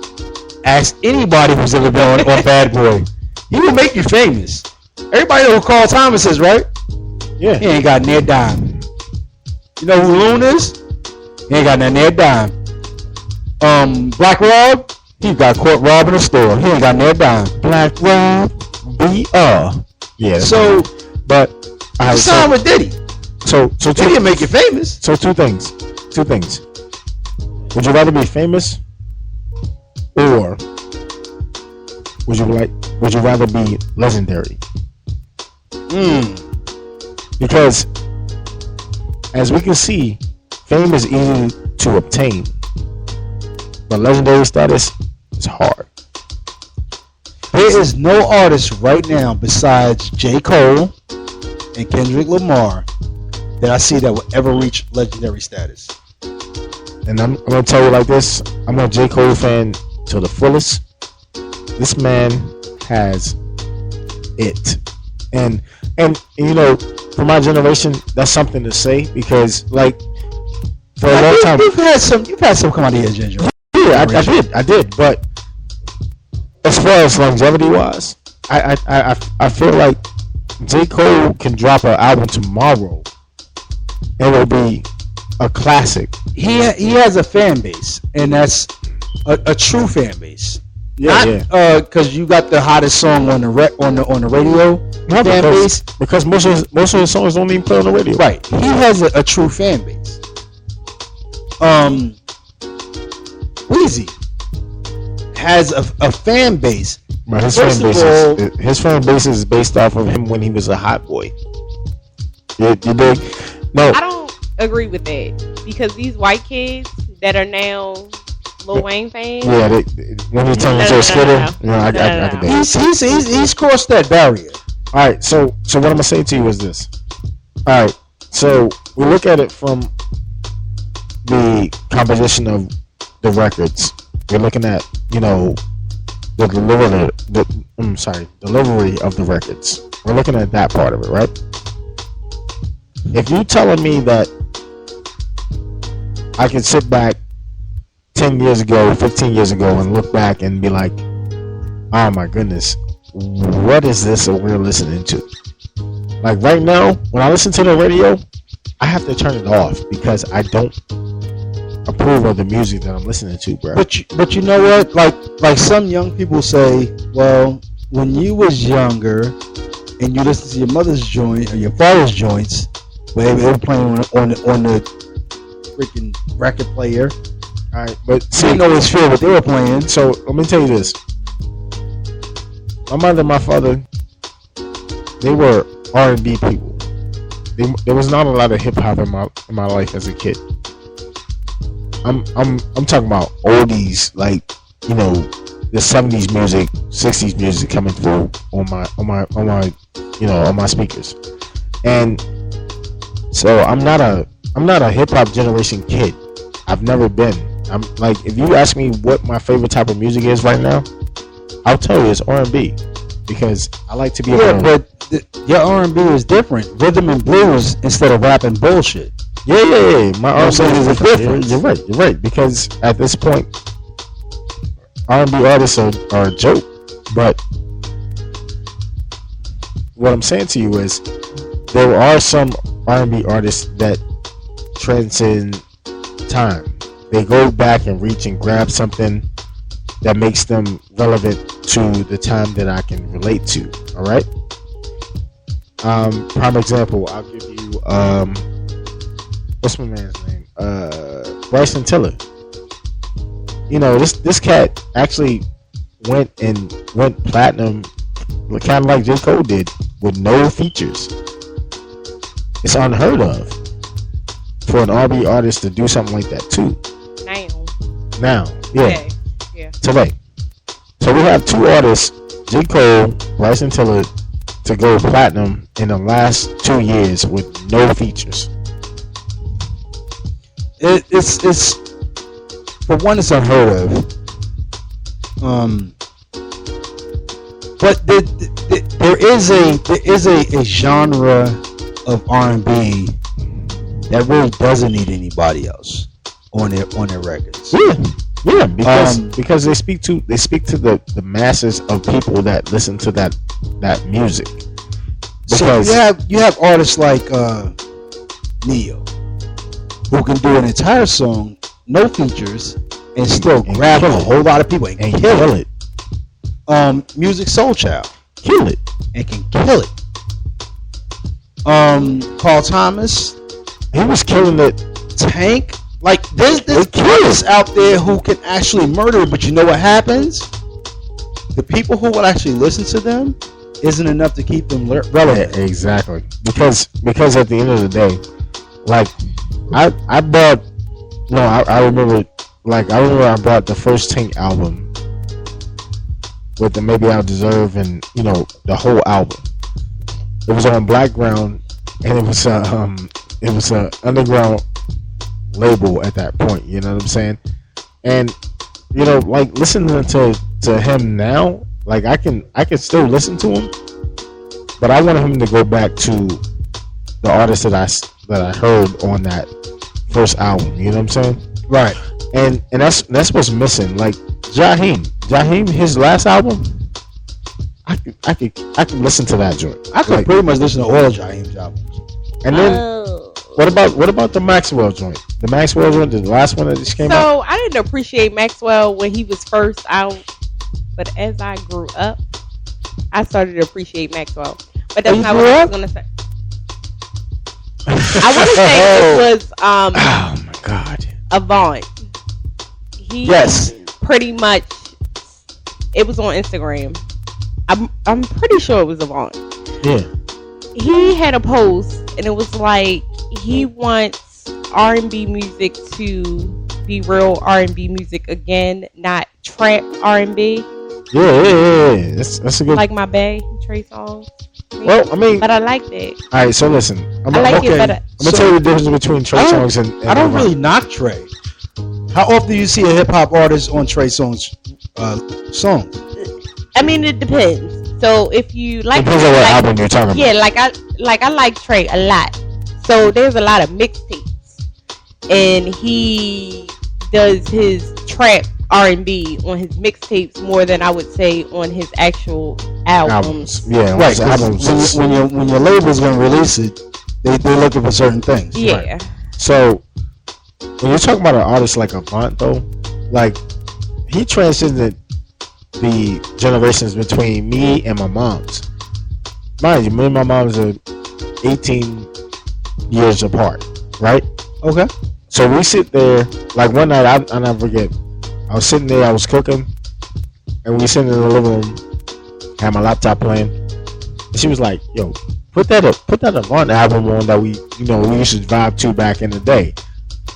Ask anybody who's ever been on Bad Boy. He will make you famous. Everybody know who Carl Thomas is, right? Yeah. He ain't got near dime. You know who Loon is? He ain't got near dime. Black Rob, he got caught robbing a store. He ain't got near dime. Black Rob, BR. Yeah. So, but I signed with Diddy. So Diddy will make you famous. So two things. Would you rather be famous, or would you rather be legendary? Because as we can see, fame is easy to obtain, but legendary status is hard. There is no artist right now besides J. Cole and Kendrick Lamar that I see that will ever reach legendary status. And I'm gonna tell you like this: I'm a J. Cole fan to the fullest. This man has it, and you know, for my generation, that's something to say because, like, for a long time, you've had some come out of here, Ginger. Yeah, I did. But as far as longevity wise, I feel like J. Cole can drop an album tomorrow, and it'll be a classic. He has a fan base, and that's a true fan base. Because you got the hottest song on the radio. Not fan base because most of his songs don't even play on the radio. Right. He has a true fan base. Weezy has a fan base. But his fan base is based off of him when he was a hot boy. You dig? No, I don't agree with that because these white kids that are now Lil Wayne fans. Yeah, when he turned into a skitter, I get that. He's crossed that barrier. All right, so what I'm gonna say to you is this. All right, so we look at it from the composition of the records. We're looking at, you know, the delivery of the records. We're looking at that part of it, right? If you telling me that I can sit back 10 years ago, 15 years ago and look back and be like, oh my goodness, what is this that we're listening to? Like right now, when I listen to the radio, I have to turn it off because I don't approve of the music that I'm listening to, bro. But you know what? Like some young people say, well, when you was younger and you listened to your mother's joint or your father's joints, where they were playing on the freaking record player. All right, but you didn't always feel what they were playing. So let me tell you this: my mother and my father, they were R&B people. There was not a lot of hip hop in my life as a kid. I'm talking about oldies, like, you know, the 70s music, 60s music coming through on my you know, on my speakers. And so I'm not a hip hop generation kid. I've never been. I'm like, if you ask me what my favorite type of music is right now, I'll tell you it's R&B because I like to be but your R&B is different. Rhythm and blues instead of rapping bullshit. Yeah. My R&B is a different. difference. You're right. Because at this point, R&B artists are a joke. But what I'm saying to you is, there are some R&B artists that transcend time. They go back and reach and grab something that makes them relevant to the time that I can relate to. All right. Prime example. I'll give you what's my man's name? Bryson Tiller. You know, this cat actually went platinum, kind of like J. Cole did, with no features. It's unheard of for an R&B artist to do something like that too. Now, yeah. Okay. Yeah. Today. So we have two artists, J. Cole, Bryson Tiller, to go platinum in the last 2 years with no features. It's for one, it's unheard of. But there is a genre of R&B that really doesn't need anybody else on their records. Yeah, because they speak to the masses of people that listen to that music. Because so you have artists like Neo, who can do an entire song, no features, and still grab a whole lot of people and kill it. Music Soul Child, kill it and can kill it. Carl Thomas, he was killing it. Tank, like there's artists out there who can actually murder, but you know what happens? The people who will actually listen to them isn't enough to keep them relevant. Yeah, exactly. Because at the end of the day, like I remember I bought the first Tank album with the Maybe I'll Deserve, and the whole album. It was on Blackground, and it was a underground label at that point. You know what I'm saying? And like listening to him now, like I can still listen to him, but I want him to go back to the artist that I heard on that first album. You know what I'm saying? Right. And that's what's missing. Like Jaheim, his last album, I could listen to that joint. I could pretty much listen to all of Jaheim's albums. And then what about the Maxwell joint? The Maxwell joint, the last one that just came out. So I didn't appreciate Maxwell when he was first out, but as I grew up, I started to appreciate Maxwell. But that's not what I was gonna say. I want to say it was oh my god, Avant. Yes. Pretty much. It was on Instagram. I'm pretty sure it was Avant. Yeah. He had a post, and it was like he wants R&B music to be real R&B music again, not trap R&B. Yeah. That's a good. Like my Bay Trey songs. Well, I mean, but I liked it. All right, so listen. I like it better. I'm gonna tell you the difference between Trey Songz and I don't really knock Trey. How often do you see a hip hop artist on Trey Songz songs? I mean, it depends. So if you like, depends on what album you're talking about. Yeah, like I like Trey a lot. So there's a lot of mixtapes, and he does his trap R&B on his mixtapes more than I would say on his actual albums. Yeah, right. Albums. When your label's gonna release it, they're looking for certain things. Yeah. Right. So when you're talking about an artist like Avant, though, like he transcended the generations between me and my mom's. Mind you, me and my mom's are 18 years apart, right? Okay. So we sit there, like one night, I never forget, I was sitting there, I was cooking, and we sitting in the living room, had my laptop playing, and she was like, yo, put that Avant album on that we used to vibe to back in the day.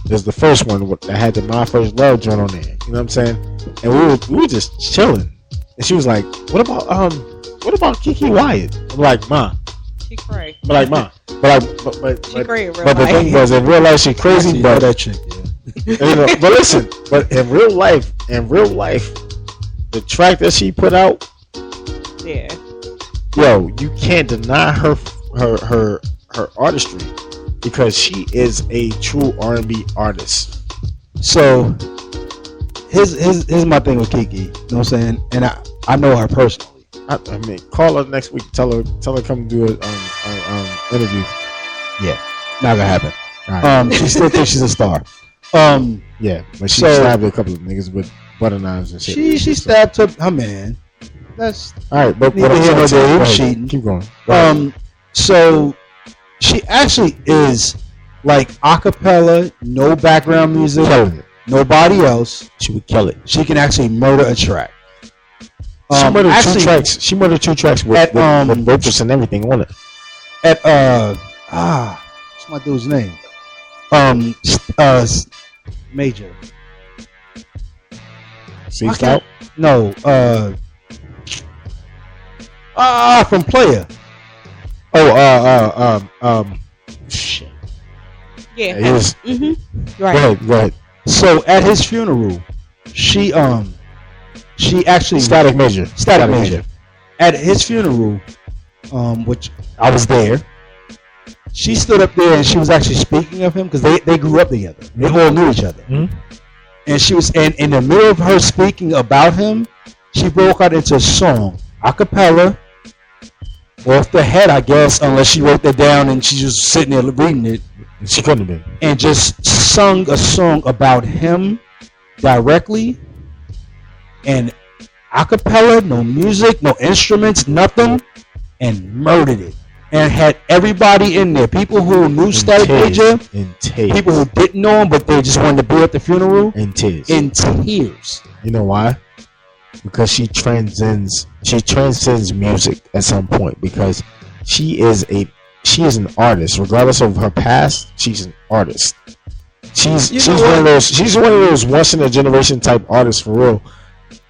There's the first one that had the My First Love joint on there. You know what I'm saying? And we were just chilling. And she was like, what about Kiki Wyatt? I'm like, Ma. She cray. I'm like, Ma. But she cray in real but the life. thing was, in real life, she crazy. But that chick, yeah. But listen, but in real life, the track that she put out, yeah, yo, you can't deny her artistry because she is a true R&B artist. So here's my thing with Kiki. You know what I'm saying? And I know her personally. I mean, call her next week. Tell her come do an interview. Yeah, not gonna happen. Right. She still thinks she's a star. Yeah, but she So- stabbed a couple of niggas with butter knives and shit. She stabbed her man. That's All right, but Neither I'm here nor saying, there. go ahead. Cheating. Keep going. Go ahead. So she actually is like acapella, no background music, Killing it. nobody else. She would kill it. She can actually murder a track. She murdered actually, 2 tracks. She murdered 2 tracks with vocals and everything on it. At what's my dude's name? Major. See, I Scout? No, from Player. Shit. Yeah. It is. Right. Go ahead. So at his funeral, she actually Static Major. Static Major. At his funeral, which I was there, she stood up there and she was actually speaking of him because they grew up together. They all knew each other. Mhm. And she was, and in the middle of her speaking about him, she broke out into a song, a cappella, off the head, I guess, unless she wrote that down and she just sitting there reading it, She couldn't have been. and just sung a song about him directly, and a cappella, no music, no instruments, nothing, and murdered it. And had everybody in there, people who knew Static Major, In tears. people who didn't know him but they just wanted to be at the funeral, In tears. in tears. You know why? Because she transcends music at some point, because she is an artist. Regardless of her past, she's an artist. She's one of those once in a generation type artists for real.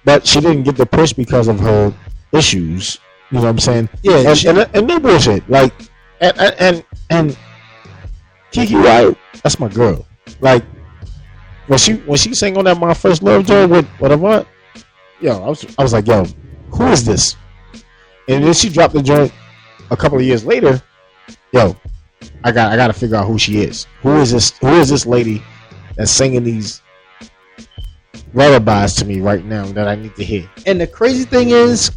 But she didn't get the push because of her issues. You know what I'm saying? Yeah, and they bullshit. Like and Kiki Wyatt, that's my girl. Like when she sang on that My First Love joint with Avant, yo, I was like, yo, who is this? And then she dropped the joint a couple of years later. Yo, I gotta figure out who she is. Who is this lady that's singing these lullabies to me right now that I need to hear? And the crazy thing is,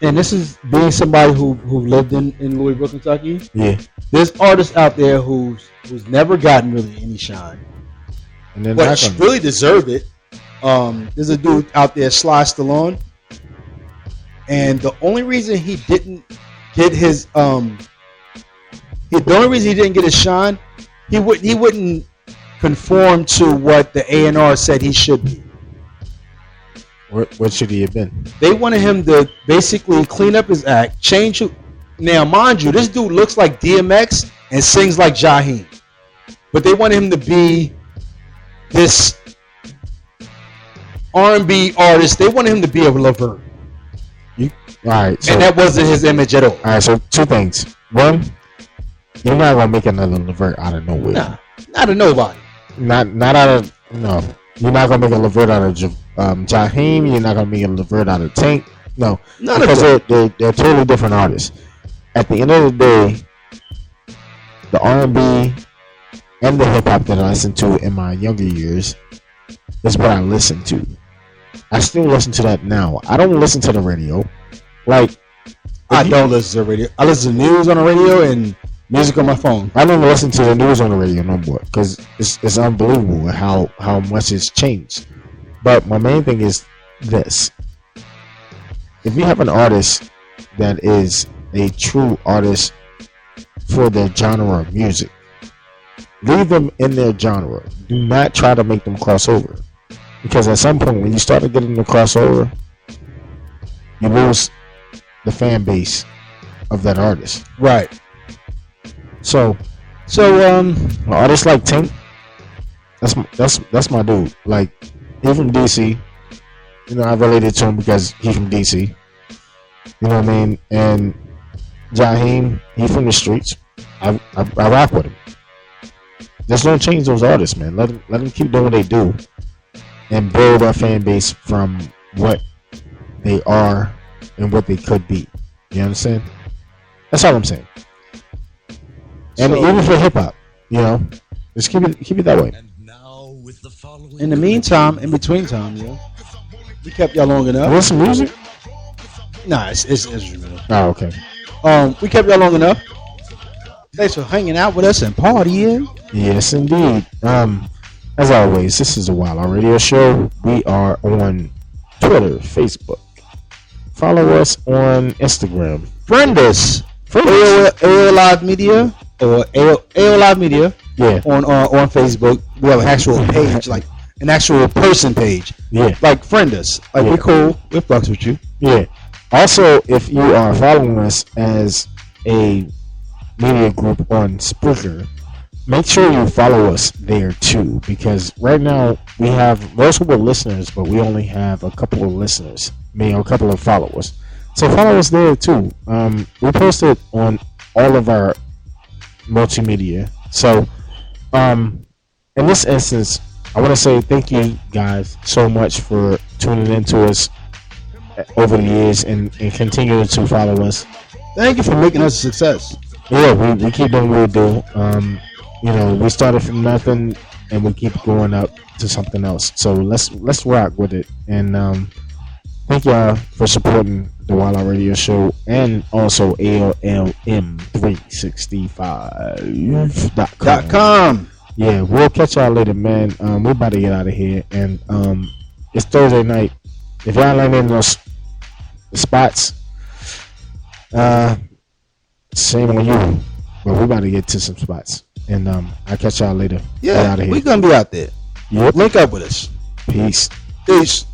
and this is being somebody who lived in Louisville, Kentucky. Yeah. There's artists out there who's never gotten really any shine, And then but really deserved it. There's a dude out there, Sly Stallone, and the only reason he didn't get his shine, he wouldn't conform to what the A&R said he should be. what should he have been? They wanted him to basically clean up his act, change who. Now, mind you, this dude looks like DMX and sings like Jaheim, but they wanted him to be this R&B artist. They wanted him to be a Laverne, All right, so and that wasn't his image at all. all right, so 2 things. One, you're not gonna make another Levert out of nowhere. Nah, not a nobody. Not out of no. You're not gonna make a Levert out of Jaheim. You're not gonna make a Levert out of Tank. No, None of because them. they're totally different artists. At the end of the day, the R&B and the hip hop that I listened to in my younger years is what I listen to. I still listen to that now. I don't listen to the radio. Like, I don't listen to the radio. I listen to news on the radio and music on my phone. I don't listen to the news on the radio no more because it's unbelievable how much it's changed. But my main thing is this: if you have an artist that is a true artist for their genre of music, leave them in their genre. Do not try to make them cross over, because at some point when you start to get them to cross over, you lose the fan base of that artist. Right. So an artist like Tank, that's my dude. Like, he's from DC. You know, I related to him because he's from DC. You know what I mean? And Jaheim, he's from the streets. I rock with him. Just don't change those artists, man. Let them keep doing what they do and build our fan base from what they are and what they could be. You understand? That's all I'm saying. And So- even for hip hop, you know, just keep it that way. In the meantime, in between time, we kept y'all long enough. Want some music? Nah, it's instrumental. Oh, okay. We kept y'all long enough. Thanks for hanging out with us and partying. Yes, indeed. As always, this is a Wild Out Radio show. We are on Twitter, Facebook. Follow us on Instagram. Friend us. AOL Live Media or AOL Live Media. Yeah. On Facebook. We have an actual page, like an actual person page. Yeah. Like friend us. Like we're cool. We're fucks with you. Yeah. Also, if you are following us as a media group on Spreaker, make sure you follow us there too, because right now we have multiple listeners, but we only have a couple of listeners, a couple of followers. So follow us there too. We post it on all of our multimedia. So, in this instance, I want to say thank you guys so much for tuning into us over the years and continuing to follow us. Thank you for making us a success. Yeah, we keep doing what we do. You know, we started from nothing and we keep going up to something else. So let's rock with it. And thank y'all for supporting the Wild Out Radio show and also ALLM365.com. Yeah, we'll catch y'all later, man. We're about to get out of here, and it's Thursday night. If y'all ain't in those spots, same on you. But we're about to get to some spots, and I'll catch y'all later. Yeah, out of here. we're gonna be out there. Yep. Link up with us. Peace. Peace.